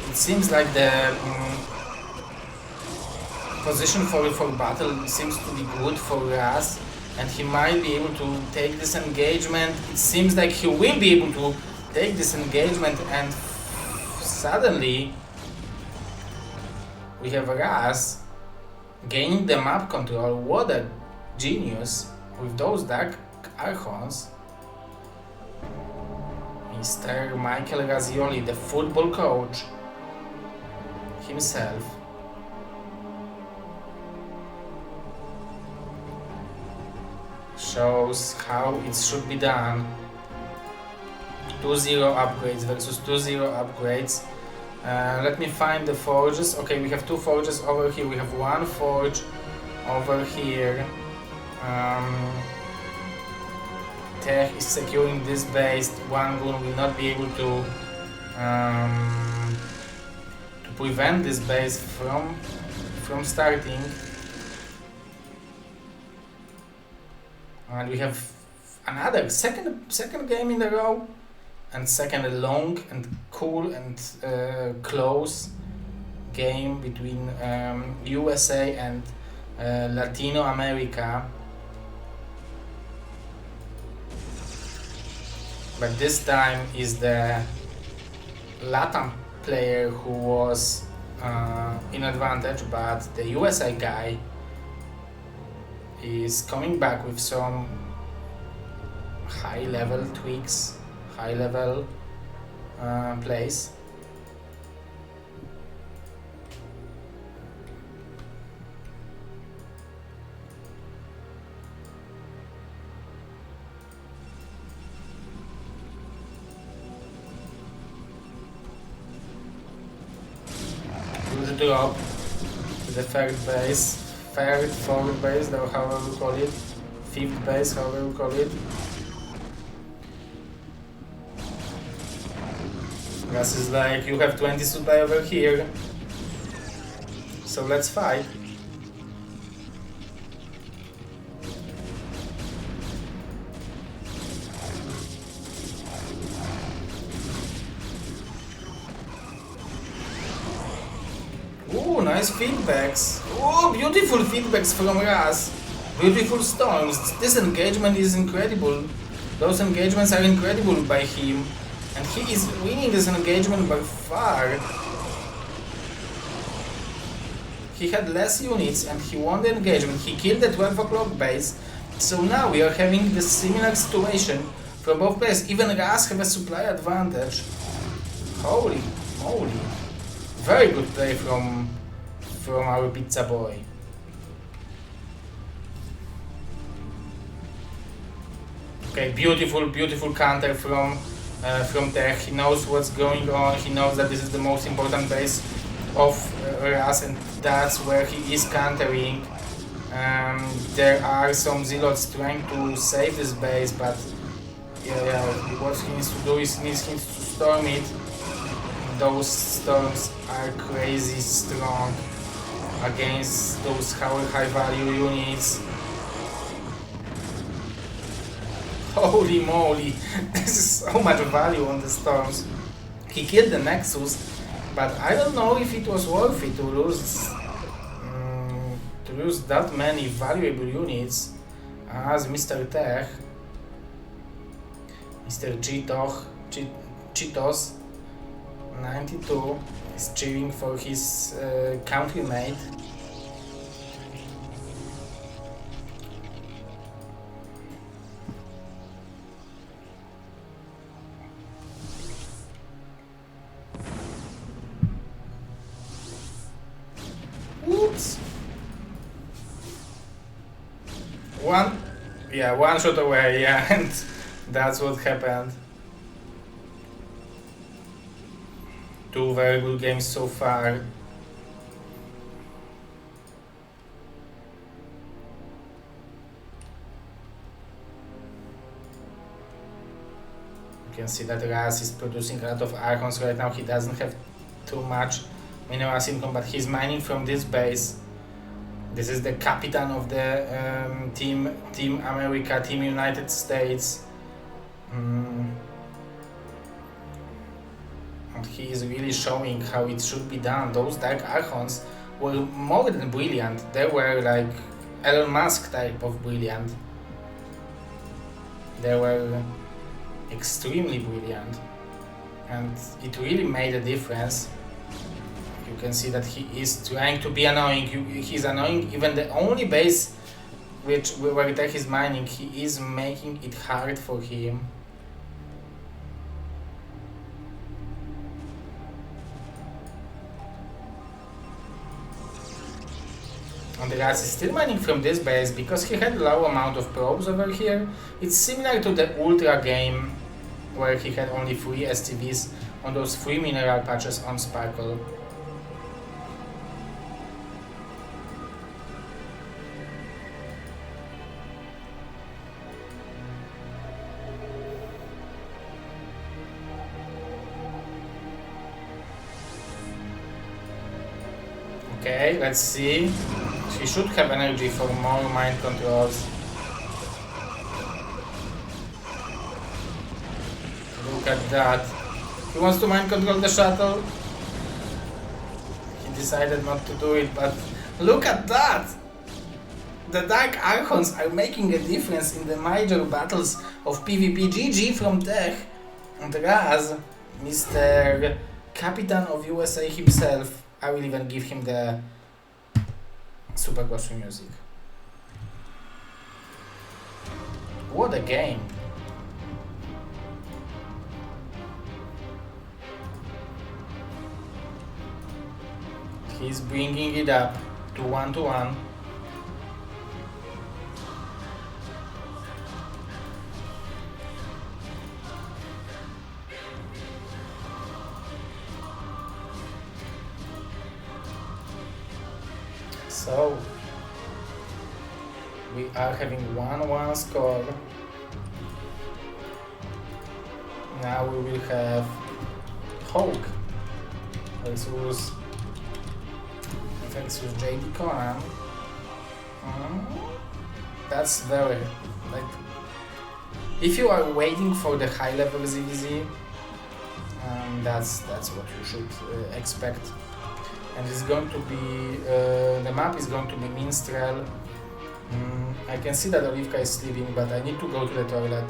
S1: It seems like the position for battle seems to be good for Razz, and he might be able to take this engagement. It seems like he will be able to take this engagement, and suddenly we have Razz gaining the map control. What a genius with those Dark Archons. Mr. Michael Razzioli, the football coach himself. Shows how it should be done. 2-0 upgrades versus 2-0 upgrades. Let me find the forges. Okay, we have 2 forges over here. We have 1 forge over here. Tech is securing this base. 1 goon will not be able to prevent this base from starting. And we have another second game in a row, and second long and cool and close game between USA and Latino America. But this time is the LatAm player who was in advantage, but the USA guy is coming back with some high-level tweaks, high-level plays. Good drop to the third base. Third, fourth base, or however we call it, fifth base, however we call it. Razz is like, you have 20 supply over here, so let's fight. Ooh, nice feedbacks. Oh, beautiful feedbacks from Razz. Beautiful storms. This engagement is incredible. Those engagements are incredible by him. And he is winning this engagement by far. He had less units and he won the engagement. He killed the 12 o'clock base. So now we are having the similar situation from both players. Even Razz have a supply advantage. Holy moly. Very good play from our pizza boy. Okay, beautiful counter from Tech. He knows what's going on. He knows that this is the most important base of Razz, and that's where he is countering. There are some zealots trying to save this base, but yeah, what he needs to do is he needs to storm it. Those storms are crazy strong against those high value units. Holy moly, this is so much value on the storms. He killed the Nexus, but I don't know if it was worth it to lose that many valuable units as Mr. Tech, Mr. Cheetos 92 is cheering for his countrymate. Whoops! One shot away, yeah, and that's what happened. Two very good games so far. You can see that Razz is producing a lot of Archons right now. He doesn't have too much minerals income, but he's mining from this base. This is the captain of the Team America, Team United States. And he is really showing how it should be done. Those Dark Archons were more than brilliant. They were like Elon Musk type of brilliant. They were extremely brilliant. And it really made a difference. You can see that he is trying to be annoying. He's annoying. Even the only base where Tech is mining, he is making it hard for him. And the Razz is still mining from this base because he had a low amount of probes over here. It's similar to the Ultra game where he had only 3 STVs on those 3 mineral patches on Sparkle. Okay, let's see. She should have energy for more mind controls. Look at that. He wants to mind control the shuttle. He decided not to do it, but look at that! The Dark Archons are making a difference in the major battles of PvP. GG from Tech and Razz, Mr. Captain of USA himself. I will even give him the super glossy music. What a game! He's bringing it up to 1-1. So we are having 1-1 score. Now we will have Hulk versus JDConan. That's very, like, if you are waiting for the high level ZZZ, that's what you should expect. And it's going to be, the map is going to be Minstrel. I can see that Olivka is sleeping, but I need to go to the toilet.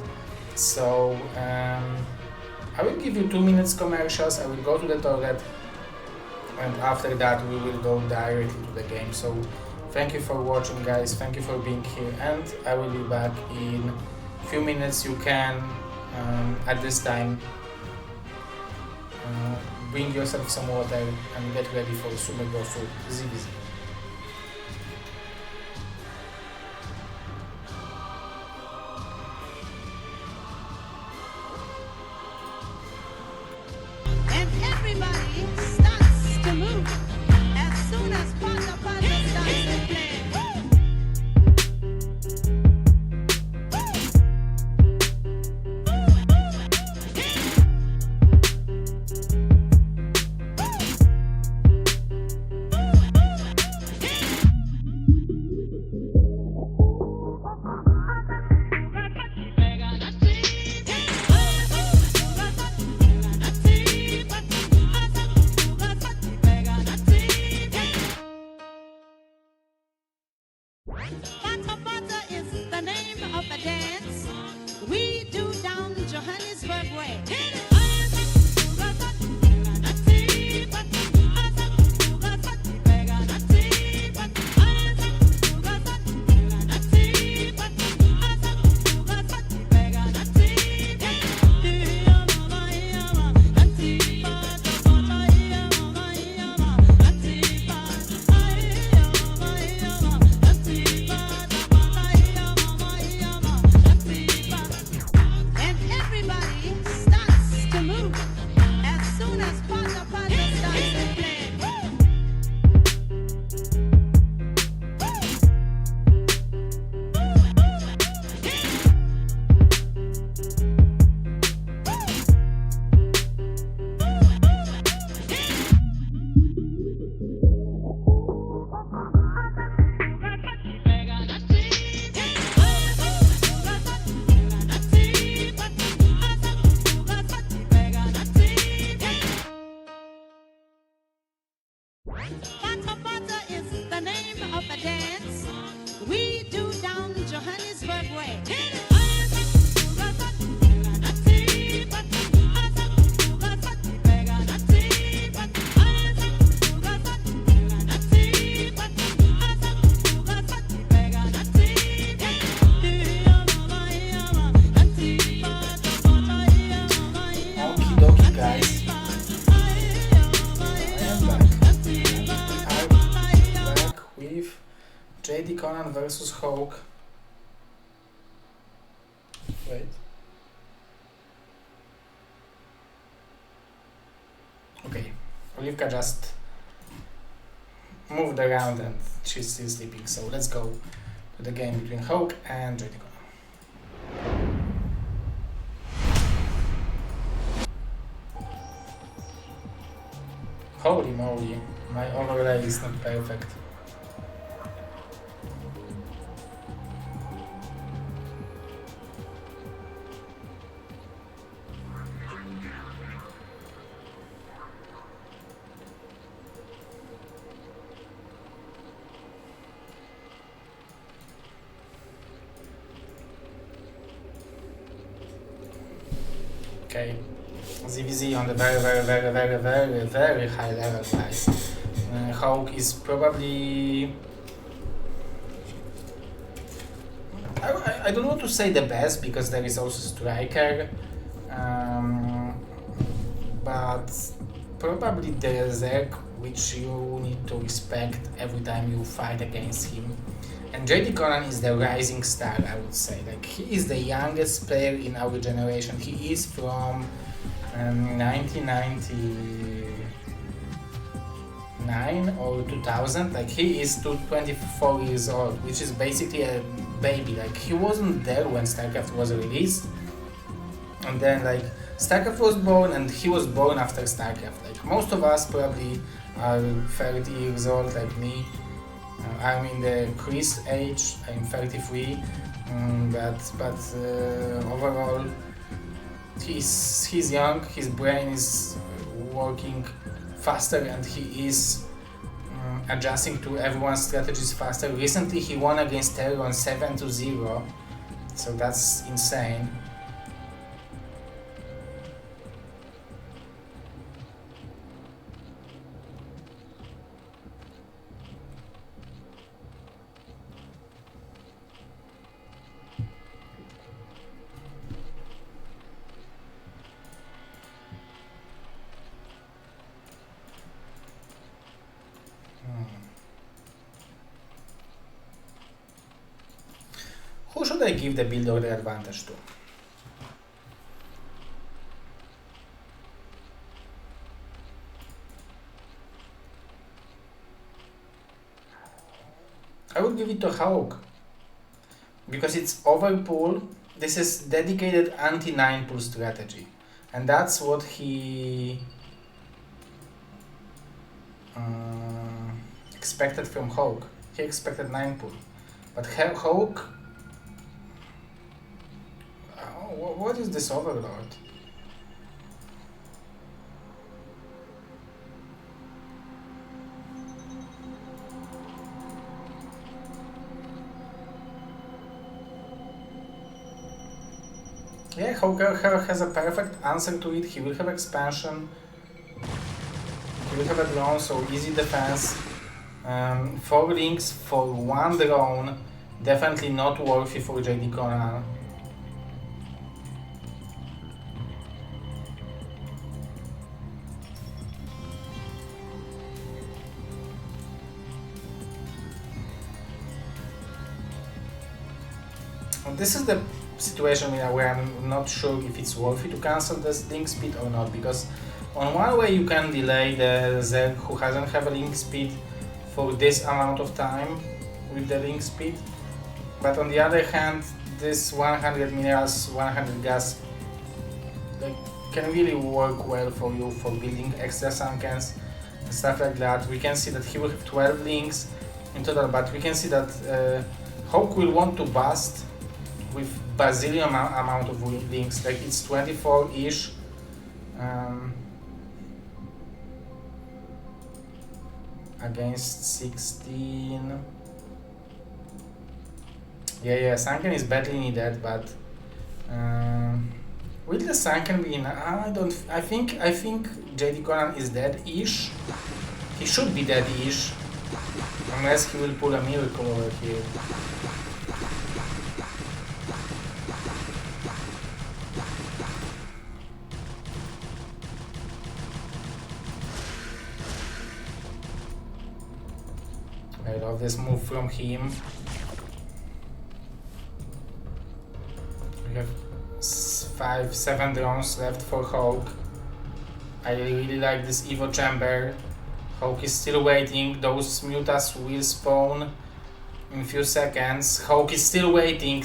S1: So I will give you 2 minutes commercials, I will go to the toilet, and after that we will go directly to the game. So thank you for watching, guys, thank you for being here, and I will be back in a few minutes. You can at this time. Bring yourself some water and get ready for Sumegosu ZVZ.
S3: And everybody starts to move as soon as Paździor starts to play. Paździor is the name of the dance we do down Johannesburg way. And everybody starts to move as soon as Paździor starts to play. Paździor is the name of the dance we do down Johannesburg way.
S1: Okie dokie, guys. I'm back with JDConan versus Hawk. Wait. Okay, Olivka just moved around and she's still sleeping, so let's go to the game between Hawk and JDConan. Holy moly, my overlay is not perfect. Okay, ZVZ on the very high level, guys. Hawk is probably... I don't want to say the best because there is also Striker, but probably the Zerg which you need to respect every time you fight against him. And JDConan is the rising star, I would say. Like, he is the youngest player in our generation. He is from 1999 or 2000. Like, he is 24 years old, which is basically a baby. Like, he wasn't there when StarCraft was released. And then, like, StarCraft was born and he was born after StarCraft. Like, most of us probably are 30 years old, like me. I'm in the Chris age, I'm 33, but overall he's young, his brain is working faster and he is adjusting to everyone's strategies faster. Recently he won against Terror on 7-0, so that's insane. should I give the builder the advantage to? I would give it to Hawk. Because it's overpool. This is dedicated anti-9 pool strategy. And that's what he expected from Hawk. He expected 9 pool. But Hawk... what is this Overlord? Yeah, Hawk has a perfect answer to it. He will have expansion. He will have a drone, so easy defense. 4 links for 1 drone. Definitely not worthy for JDConan. This is the situation where I'm not sure if it's worthy to cancel this link speed or not, because on one way you can delay the Zerg who hasn't have a link speed for this amount of time with the link speed, but on the other hand this 100 minerals, 100 gas can really work well for you for building extra sunkens and stuff like that. We can see that he will have 12 links in total, but we can see that Hawk will want to bust with bazillion amount of links, like it's 24-ish. Against 16. Yeah, Sunken is badly needed, but will the Sunken be enough? I think JDConan is dead-ish. He should be dead-ish, unless he will pull a miracle over here. I love this move from him. We have 5-7 drones left for Hawk. I really like this Evo chamber. Hawk is still waiting. Those mutas will spawn in a few seconds. Hawk is still waiting,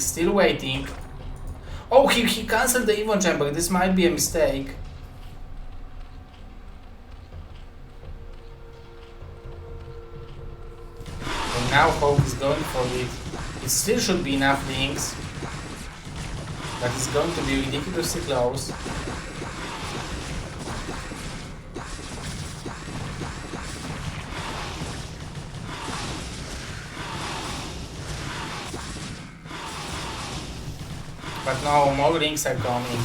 S1: Oh, he cancelled the Evo chamber. This might be a mistake. Now Hawk is going for it. It still should be enough links, but it's going to be ridiculously close. But no, more links are coming.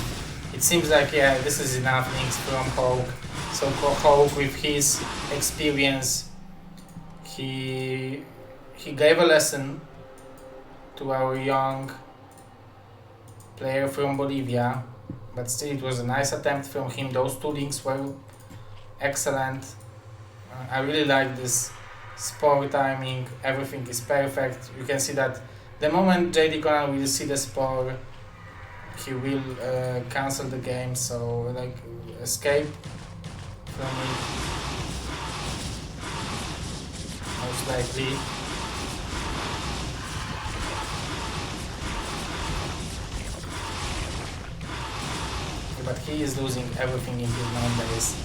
S1: It seems like, yeah, this is enough links from Hawk. So Hawk, with his experience, he gave a lesson to our young player from Bolivia, but still it was a nice attempt from him. Those 2 links were excellent. I really like this spore timing. Everything is perfect. You can see that the moment JDConan will see the spore, he will cancel the game, so like escape from it most likely. But he is losing everything in his main base.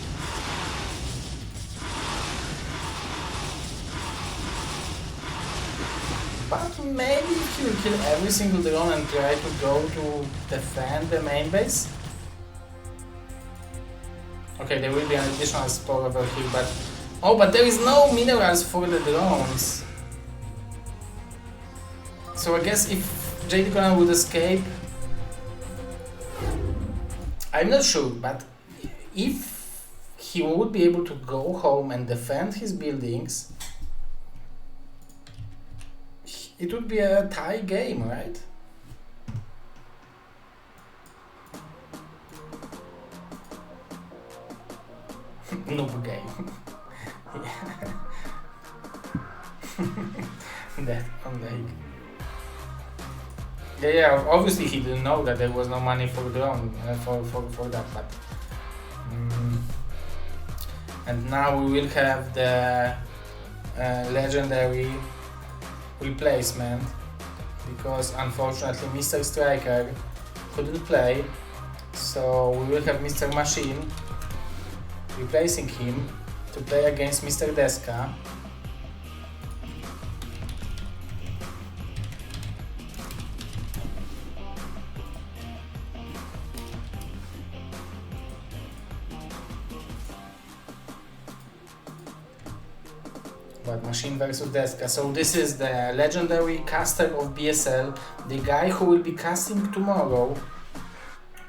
S1: But maybe if he will kill every single drone and try to go to defend the main base. Okay, there will be an additional spore over here, but... oh, but there is no minerals for the drones. So I guess if JDConan would escape... I'm not sure, but if he would be able to go home and defend his buildings, it would be a tie game, right? Noob game. That on like. Yeah, obviously he didn't know that there was no money for drone for that, but and now we will have the legendary replacement, because unfortunately Mr. Striker couldn't play, so we will have Mr. Machine replacing him to play against Mr. Desa. But Machine versus Desa. So this is the legendary caster of BSL, the guy who will be casting tomorrow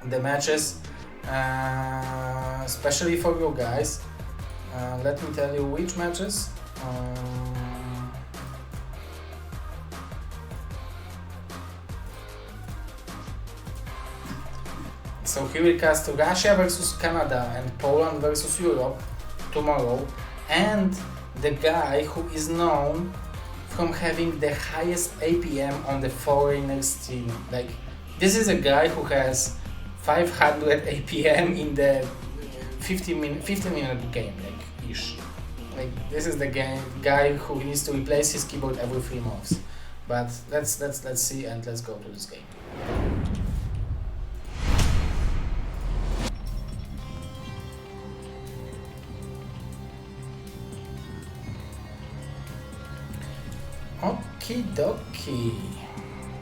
S1: the matches, especially for you guys. Let me tell you which matches. So he will cast Russia versus Canada and Poland versus Europe tomorrow, and the guy who is known from having the highest APM on the foreigners team. Like, this is a guy who has 500 APM in the 15 minute game, like ish. Like, this is the guy who needs to replace his keyboard every 3 months. But let's see, and let's go to this game. Okie dokie.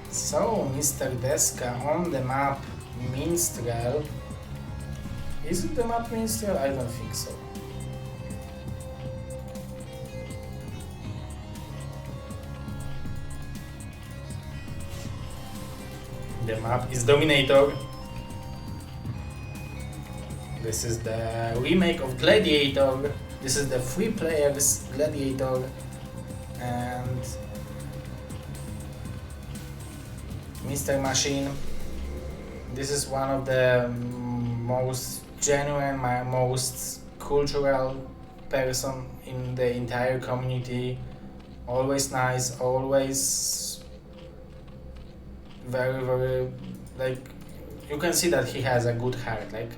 S1: So, Mr. Desa on the map Minstrel. Is it the map Minstrel? I don't think so. The map is Dominator. This is the remake of Gladiator. This is the 3 players Gladiator. And Mr. Machine, this is one of the most genuine, my most cultural person in the entire community. Always nice, always very, very, like, you can see that he has a good heart. Like,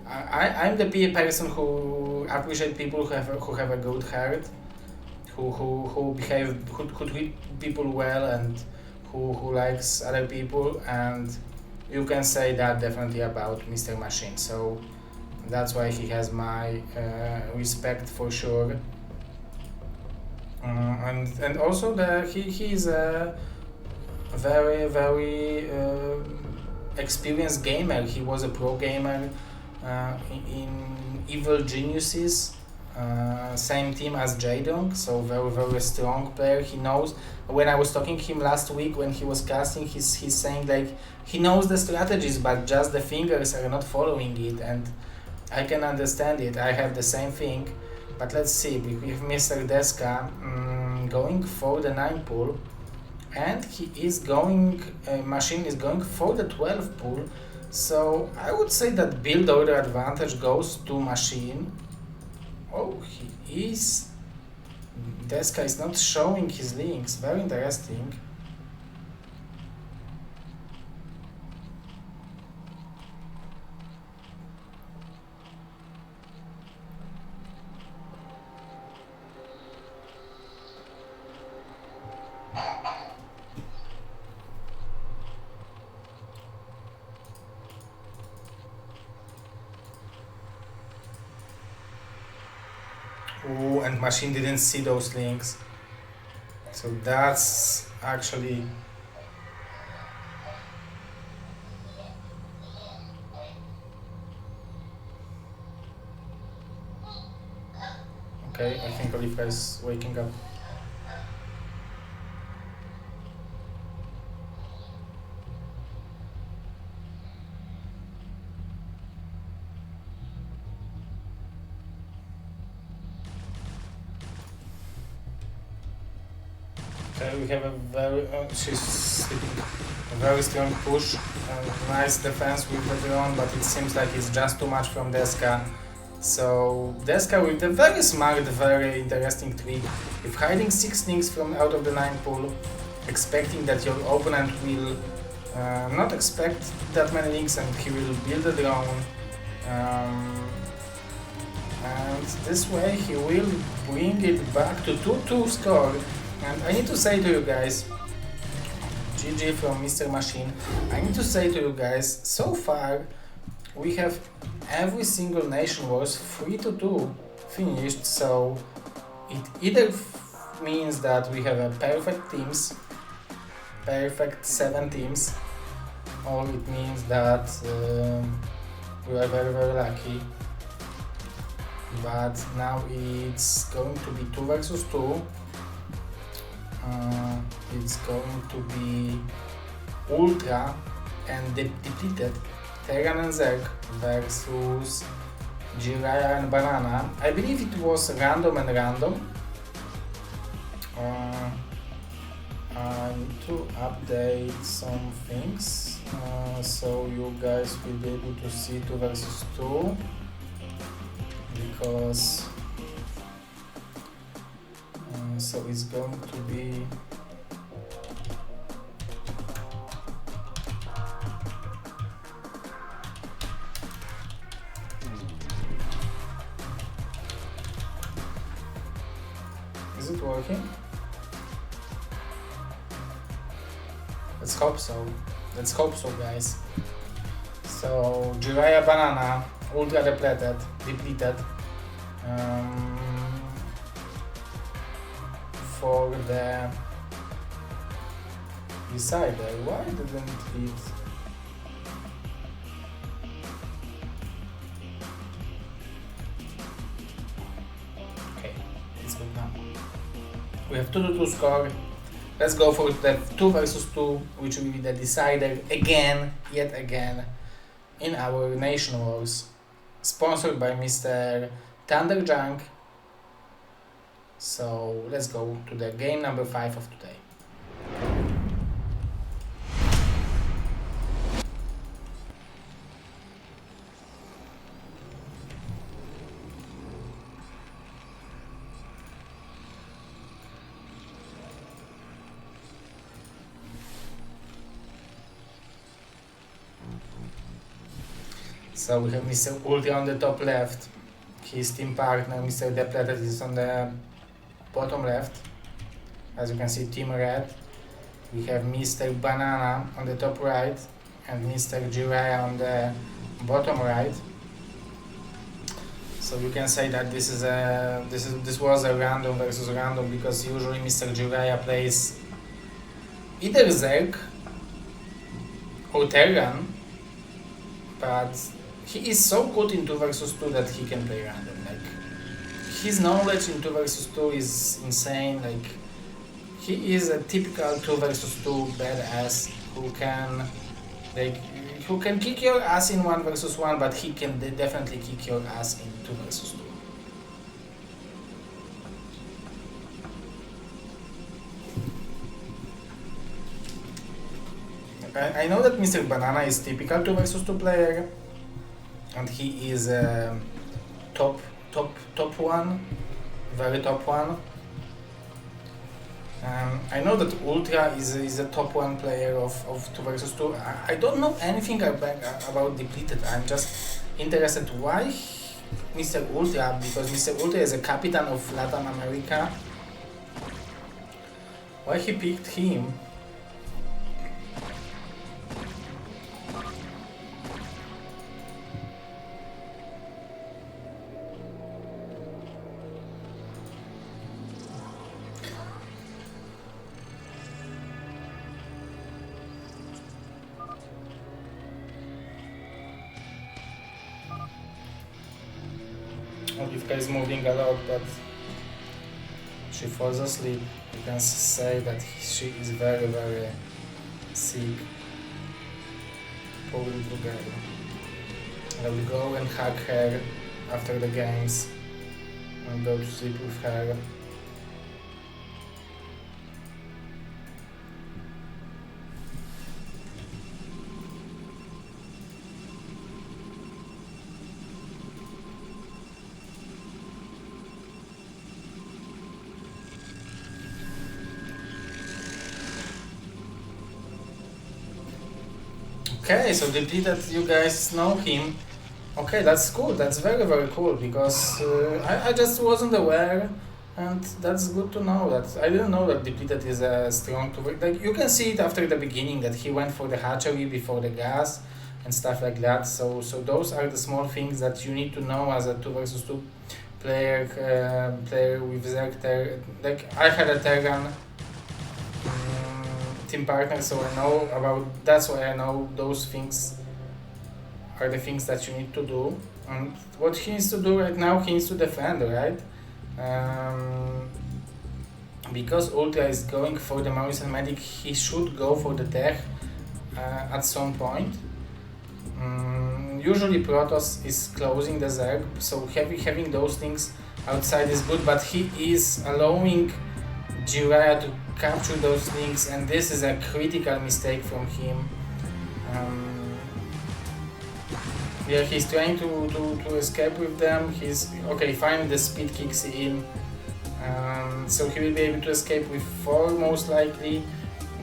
S1: I'm the person who appreciate people who have a good heart, who treat people well, and who likes other people, and you can say that definitely about Mr. Machine. So that's why he has my respect for sure. And also he is a very, very experienced gamer. He was a pro gamer in Evil Geniuses. Same team as J-Dong, so very, very strong player. He knows, when I was talking to him last week when he was casting, he's saying like he knows the strategies, but just the fingers are not following it, and I can understand it. I have the same thing. But let's see, with Mr. Desa going for the 9 pool, and he is going, Machine is going for the 12 pool, so I would say that build order advantage goes to Machine. Oh, he is. Desa is not showing his links. Very interesting. Ooh, and Machine didn't see those links. So that's actually... Okay, I think Oliver is waking up. Okay, we have a very, she's sleeping, a very strong push, nice defense with the drone, but it seems like it's just too much from Desa. So Desa with a very smart, very interesting trick, with hiding 6 links from out of the 9 pool, expecting that your opponent will not expect that many links, and he will build a drone. And this way he will bring it back to 2-2 score. And I need to say to you guys, GG from Mr. Machine, I need to say to you guys, so far we have every single Nation Wars 3-2 finished, so it either means that we have a perfect teams, perfect 7 teams, or it means that we are very very lucky. But now it's going to be 2 versus 2. It's going to be Ultra and Depleted Terran and Zerg versus Jiraiya and Banana. I believe it was random and random. I need to update some things so you guys will be able to see 2 versus 2, because so it's going to be is it working? Let's hope so. Let's hope so, guys. So Jiraiya Banana, Ultra depleted for the decider. Why didn't it? Okay, it's good now. We have 2-2 score. Let's go for the 2 versus 2, which will be the decider again, yet again, in our Nation Wars, sponsored by Mr. Thunderjunk. So let's go to the game number 5 of today. So we have Mr. Ultra on the top left, his team partner Mr. Depleted is on the bottom left. As you can see, Team Red. We have Mr. Banana on the top right and Mr. Jiraiya on the bottom right. So you can say that this was a random versus random, because usually Mr. Jiraiya plays either Zerg or Terran, but he is so good in 2 versus 2 that he can play random. Like, his knowledge in 2 versus 2 is insane. Like, he is a typical 2 versus 2 badass who can kick your ass in 1 versus 1, but he can definitely kick your ass in 2 versus 2. I know that Mr. Banana is typical 2 versus 2 player, and he is a top one, very top one. I know that Ultra is a top 1 player of 2 versus 2. I don't know anything about Depleted. I'm just interested why Mr. Ultra, because Mr. Ultra is a captain of LatAm America. Why he picked him? Olivka is moving a lot, but she falls asleep. You can say that she is very, very sick. Poor little girl. I will go and hug her after the games and go to sleep with her. Okay, so depleted, you guys know him. Okay, that's cool. That's very, very cool because I just wasn't aware, and that's good to know. That I didn't know that depleted is a strong tool. Like you can see it after the beginning that he went for the hatchery before the gas and stuff like that. So those are the small things that you need to know as a 2 versus 2 player with Zerg. Like I had a Terran team partner, so I know about. That's why I know those things are the things that you need to do. And what he needs to do right now, he needs to defend, right? Because Ultra is going for the Maurice and Medic, he should go for the tech at some point. Usually Protoss is closing the Zerg, so having those things outside is good, but he is allowing Jiraiya to capture those things, and this is a critical mistake from him. Yeah, he's trying to escape with them. He's okay, finally the speed kicks in. So he will be able to escape with 4 most likely,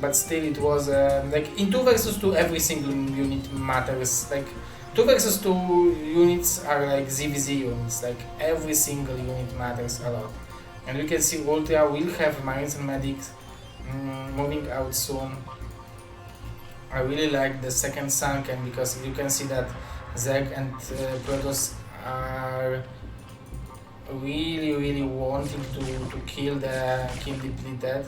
S1: but still it was like in 2 versus 2 every single unit matters. Like 2 versus 2 units are like ZVZ units, like every single unit matters a lot. And we can see Ultra will have Marines and Medics moving out soon. I really like the second Sunken because you can see that Zerg and Protoss are really wanting to kill depleted,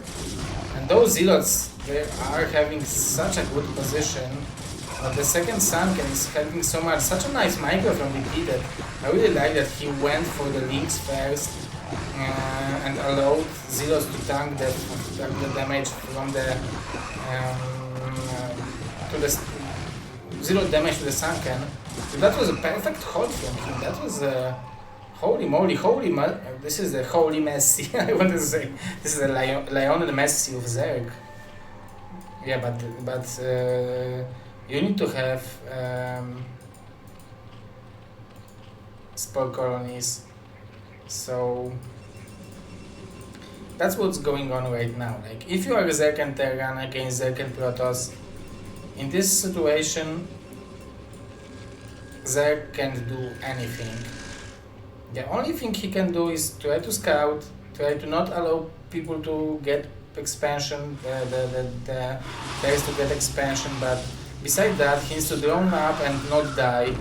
S1: and those Zealots, they are having such a good position. The second Sunken is having such a nice micro from depleted. I really like that he went for the links first and allowed Zealots to tank the damage from the zero damage to the Sunken. So that was a perfect hold from him. That was holy moly, this is a holy Messi. I want to say this is a Lionel Messi of Zerg. Yeah, but you need to have spore colonies. So that's what's going on right now. Like if you are Zerg and Terran against Zerg and Protoss, in this situation, Zerg can't do anything. The only thing he can do is try to scout, try to not allow people to get expansion, the players to get expansion, but beside that, he needs to drone up and not die.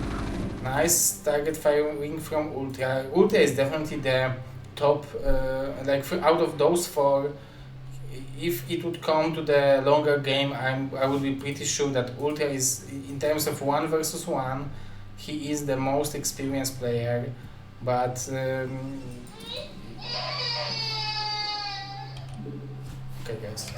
S1: Nice target firing from Ultra. Ultra is definitely the top, out of those 4, if it would come to the longer game, I would be pretty sure that Ultra is, in terms of 1 versus 1, he is the most experienced player, but okay guys.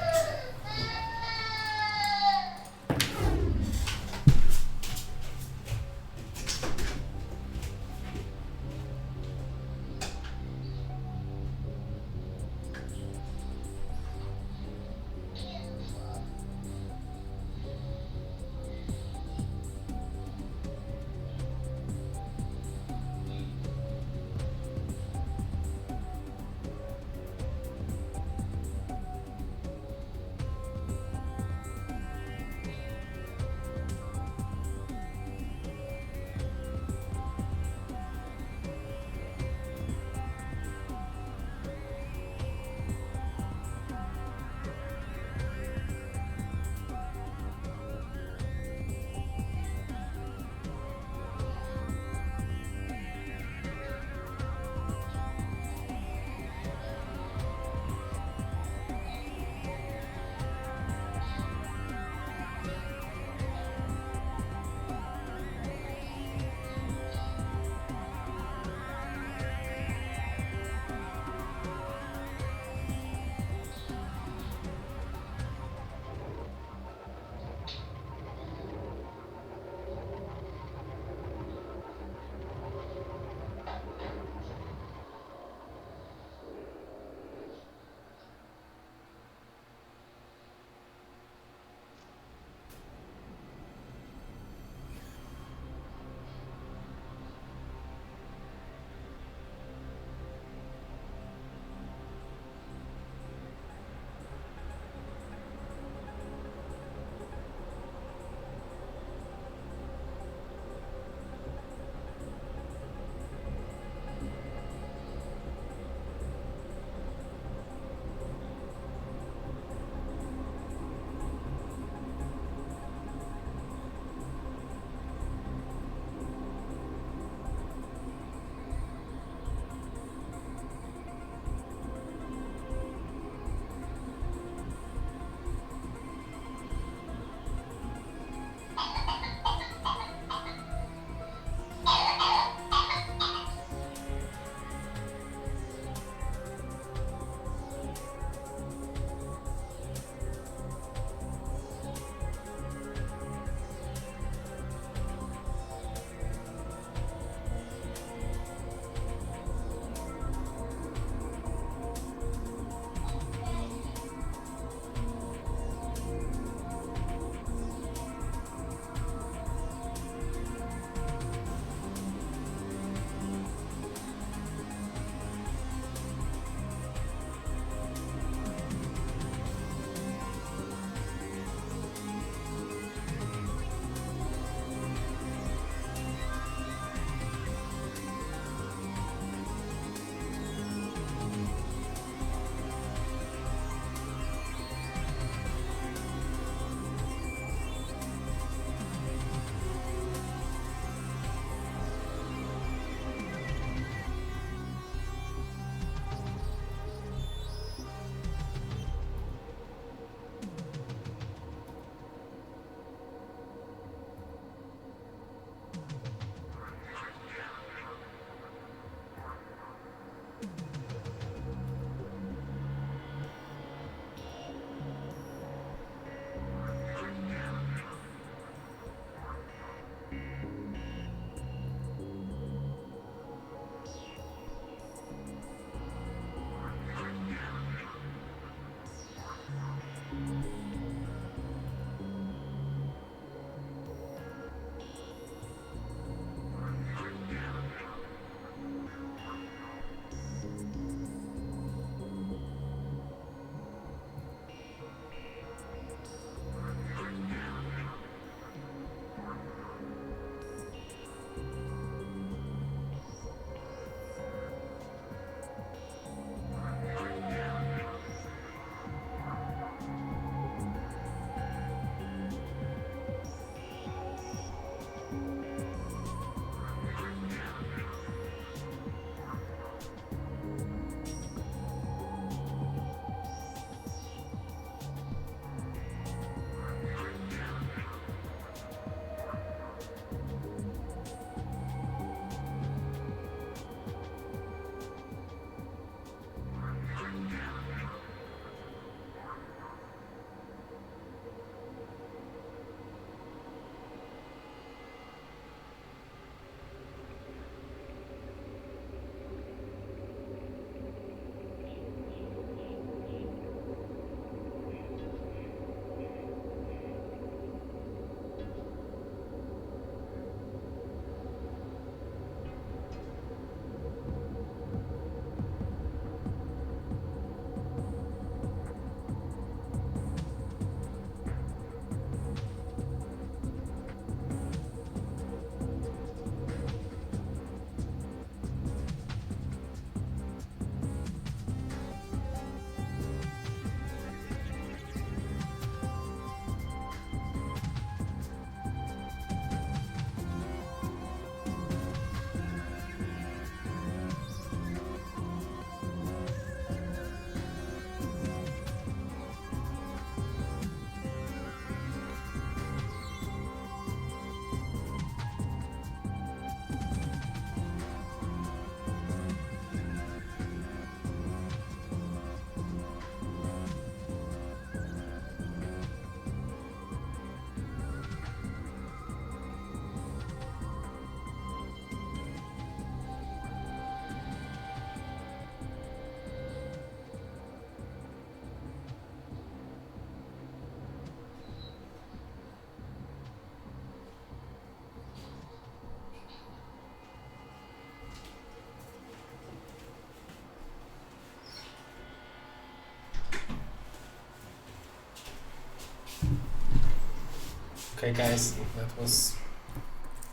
S1: Okay guys, that was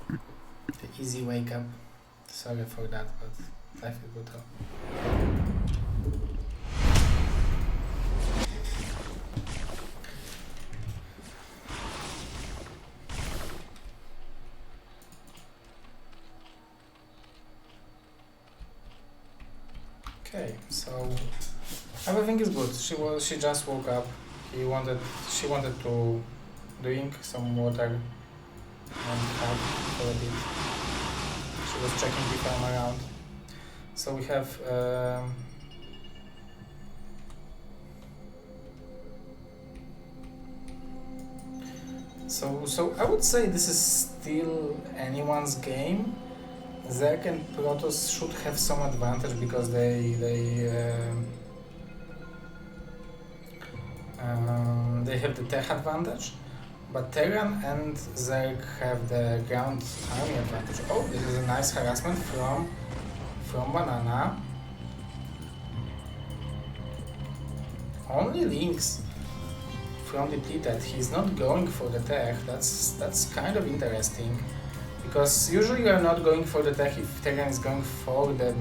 S1: the easy wake up. Sorry for that, but life is brutal. Okay, so everything is good. She just woke up. She wanted to drink some water and hug for a bit. She was checking if I'm around. So we have so I would say this is still anyone's game. Zerg and Protoss should have some advantage because they have the tech advantage, but Terran and Zerg have the ground army advantage. Oh, this is a nice harassment from Banana. Only Lynx from depleted. He's not going for the tech. That's kind of interesting. Because usually you are not going for the tech if Terran is going for the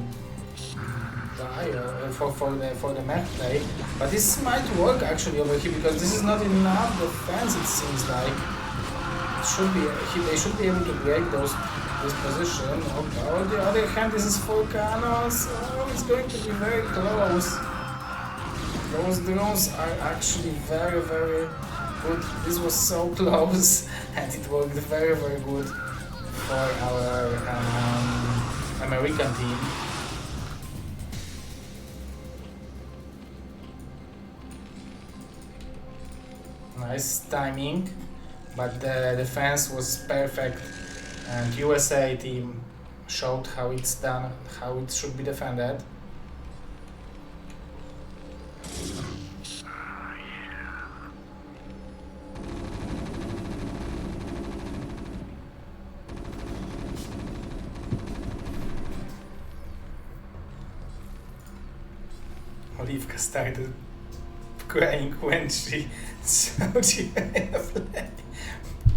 S1: for the mech play, but this might work actually over here because this is not enough defense. It seems like it should be they should be able to break this position. Oh, on the other hand, this is 4 cannons. Oh, it's going to be very close. Those drones are actually very good. This was so close, and it worked very good for our American team. Nice timing, but the defense was perfect, and USA team showed how it's done, how it should be defended. Olivka started crying when she saw Jiraiya play.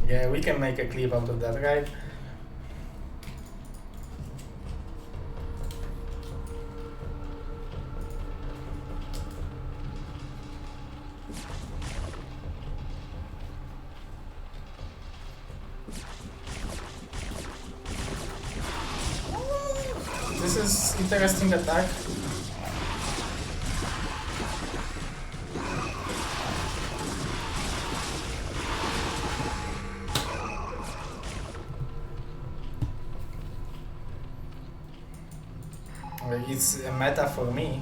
S1: Yeah, we can make a clip out of that, right? This is interesting attack. It's a meta for me.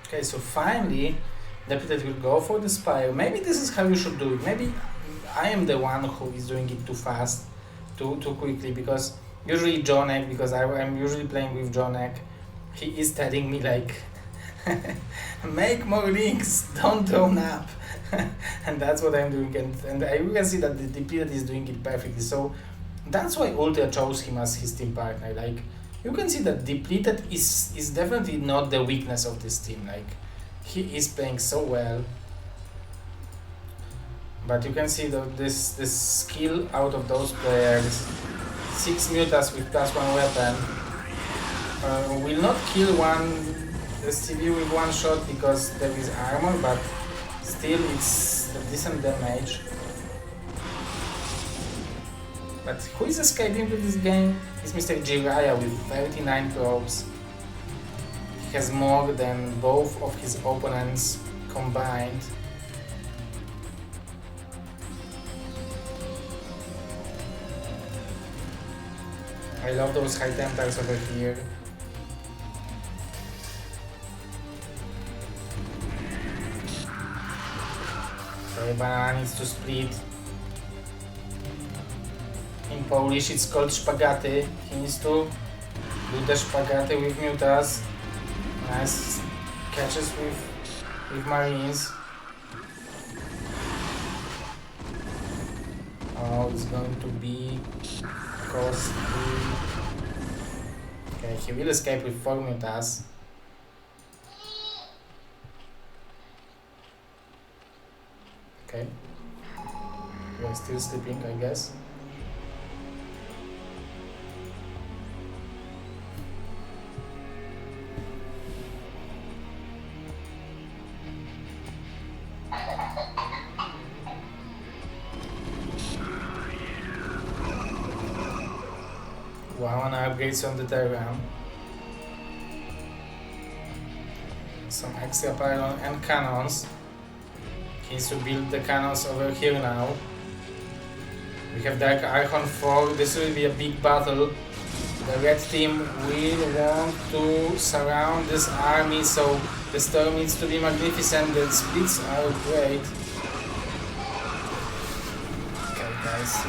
S1: Okay, so finally, Deputed will go for the Spire. Maybe this is how you should do it. Maybe I am the one who is doing it too fast, too quickly, because usually Jonek, because I'm usually playing with Jonek, he is telling me like, make more links, don't drone up. And that's what I'm doing, and you can see that the Depleted is doing it perfectly. So that's why Ultra chose him as his team partner. Like, you can see that Depleted is definitely not the weakness of this team. Like, he is playing so well. But you can see that this skill out of those players. 6 mutas with +1 weapon will not kill the CV with 1 shot because there is armor, but still it's a decent damage. But who is escaping with this game is Mr. Jiraiya with 39 probes. He has more than both of his opponents combined. I love those high templars over here. Okay, banana needs to split. In Polish it's called szpagaty. He needs to do the szpagaty with mutas. Nice catches with marines. Oh, it's going to be costly. Okay, he will escape with 4 mutas. Okay. We are still sleeping, I guess. Wow, and upgrades on the Terran. Some extra pylon and cannons. He needs to build the cannons over here now. We have Dark Archon 4. This will be a big battle. The red team will want to surround this army, so the storm needs to be magnificent. The splits are great. Okay, guys.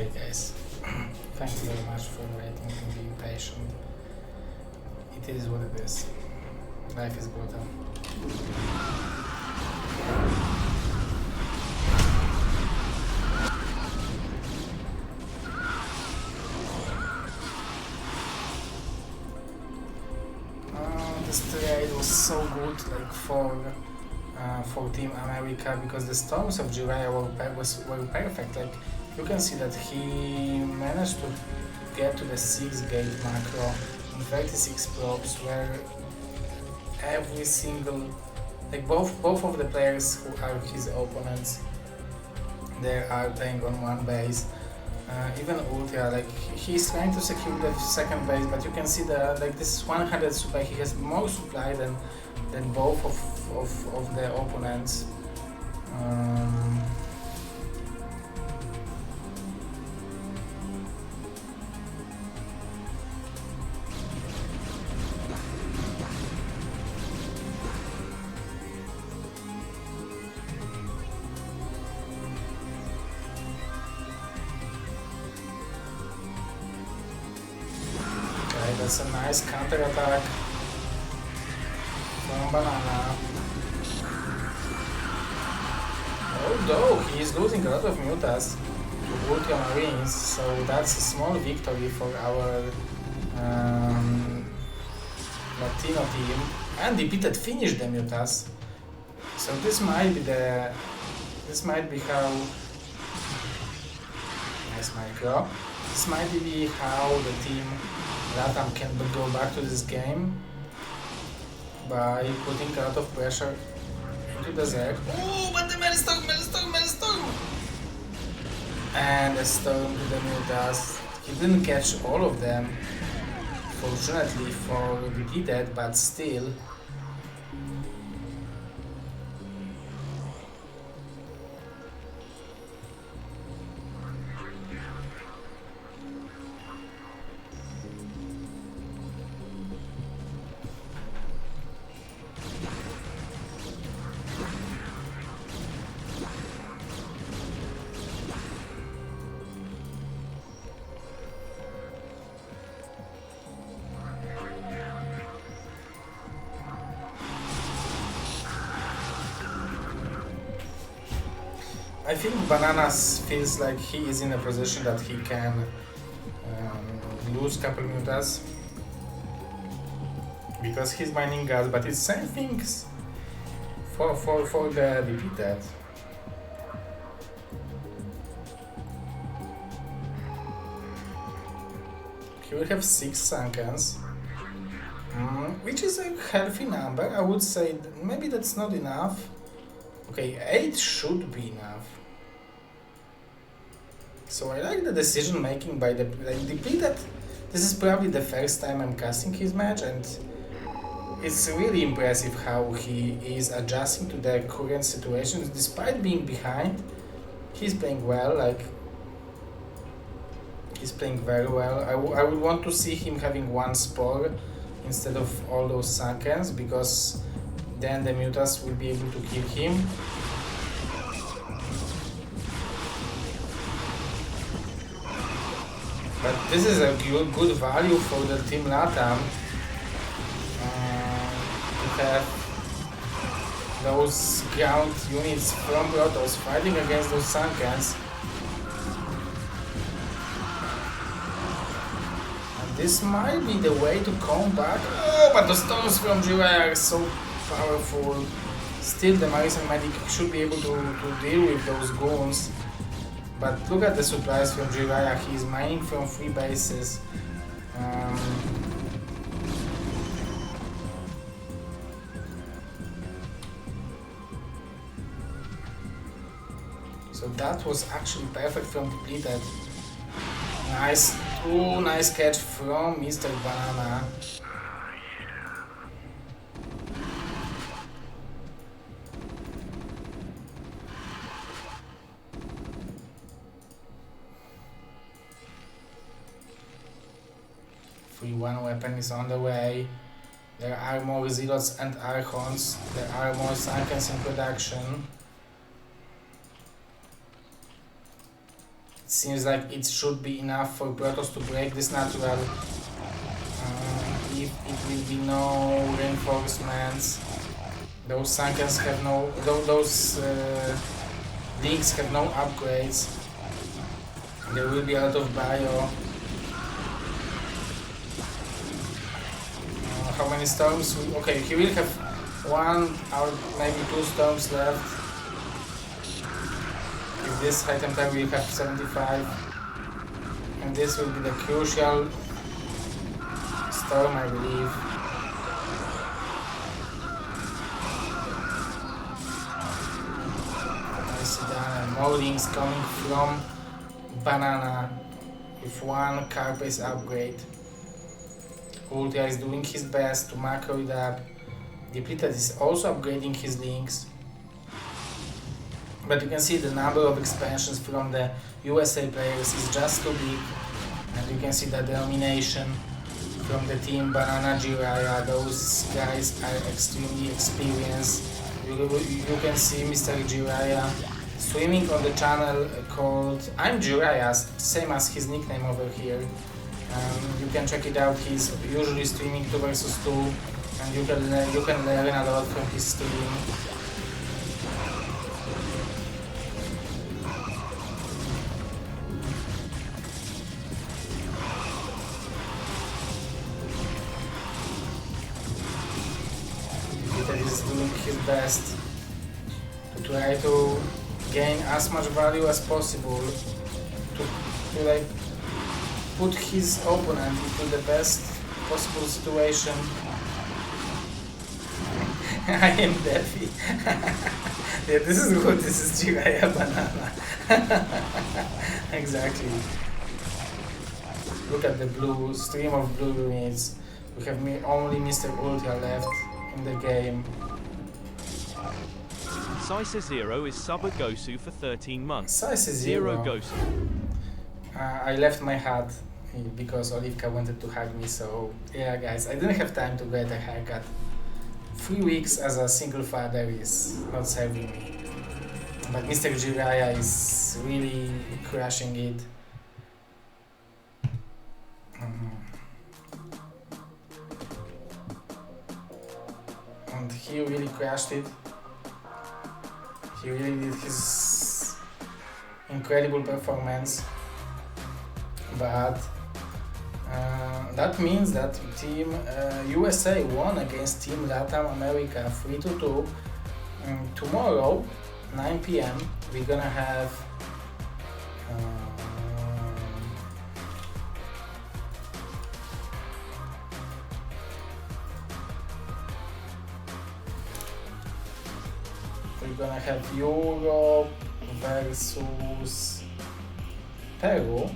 S1: Okay, guys. Thank you very much for waiting and being patient. It is what it is. Life is brutal. This trade was so good, like for Team America, because the storms of Jiraiya were perfect. Like you can see that he managed to get to the 6 gate macro in 36 probes, where every single, like both of the players who are his opponents, they are playing on one base. Even Ultra, like he's trying to secure the second base, but you can see that like this is 100 supply. He has more supply than both of the opponents. That's a nice counter attack from Banana. Although he is losing a lot of mutas to Ultramarines, so that's a small victory for our Latino team. And Defeated finished the mutas. So this might be how nice micro. This might be how the team LatAm can go back to this game by putting a lot of pressure into the Zerg. Oh, but the Maelstrom! And a storm to the mutas. He didn't catch all of them, fortunately for Defeated, but still. I think Bananas feels like he is in a position that he can lose couple mutas because he's mining gas, but it's same things for the Defeated. He will have 6 Sunkens, which is a healthy number. I would say maybe that's not enough. Okay, 8 should be enough. So I like the decision making by the Defeated. This is probably the first time I'm casting his match, and it's really impressive how he is adjusting to the current situations despite being behind. He's playing well, like he's playing very well. I would want to see him having 1 Spore instead of all those Sunkens, because then the mutas will be able to kill him. But this is a good value for the Team LatAm to have those ground units from Protoss fighting against those Sunkens. And this might be the way to come back. Oh, but the storms from Jiraiya are so powerful. Still, the Marines and Medic should be able to deal with those goons. But look at the supplies from Jiraiya. He's mining from 3 bases. So that was actually perfect from Depleted. Nice, nice catch from Mr. Banana. One weapon is on the way. There are more Zealots and Archons. There are more Sunkens in production. seems like it should be enough for Protoss to break this natural. If it will be no reinforcements, those Sankers have no, those links have no upgrades. There will be a lot of bio. How many storms? Okay, he will have 1 or maybe 2 storms left. With this high temperature we have 75. And this will be the crucial storm, I believe. I see that more links coming from Banana with 1 Carbase upgrade. Ultra is doing his best to macro it up. Depleted is also upgrading his links. But you can see the number of expansions from the USA players is just too big. And you can see that the domination from the team Banana Jiraiya, those guys are extremely experienced. You can see Mr. Jiraiya streaming on the channel called I'm Jiraiya, same as his nickname over here. You can check it out. He's usually streaming 2 versus 2, and you can learn a lot from his stream. Peter is doing his best to try to gain as much value as possible to like put his opponent into the best possible situation. I am Defi. Yeah, this is good. This is Jiraiya Banana. Exactly. Look at the blue stream of blue units. We have only Mr. Ultra left in the game.
S2: ZZZero is sub a Gosu for 13 months.
S1: ZZZero.
S2: Gosu.
S1: I left my hat because Olivka wanted to hug me, so yeah guys, I didn't have time to get a haircut. 3 weeks as a single father is not serving me. But Mr. Jiraiya is really crushing it. And he really crashed it. He really did his incredible performance. But that means that Team USA won against Team LatAm America 3-2. Tomorrow, 9 PM, we're gonna have Europe versus Peru.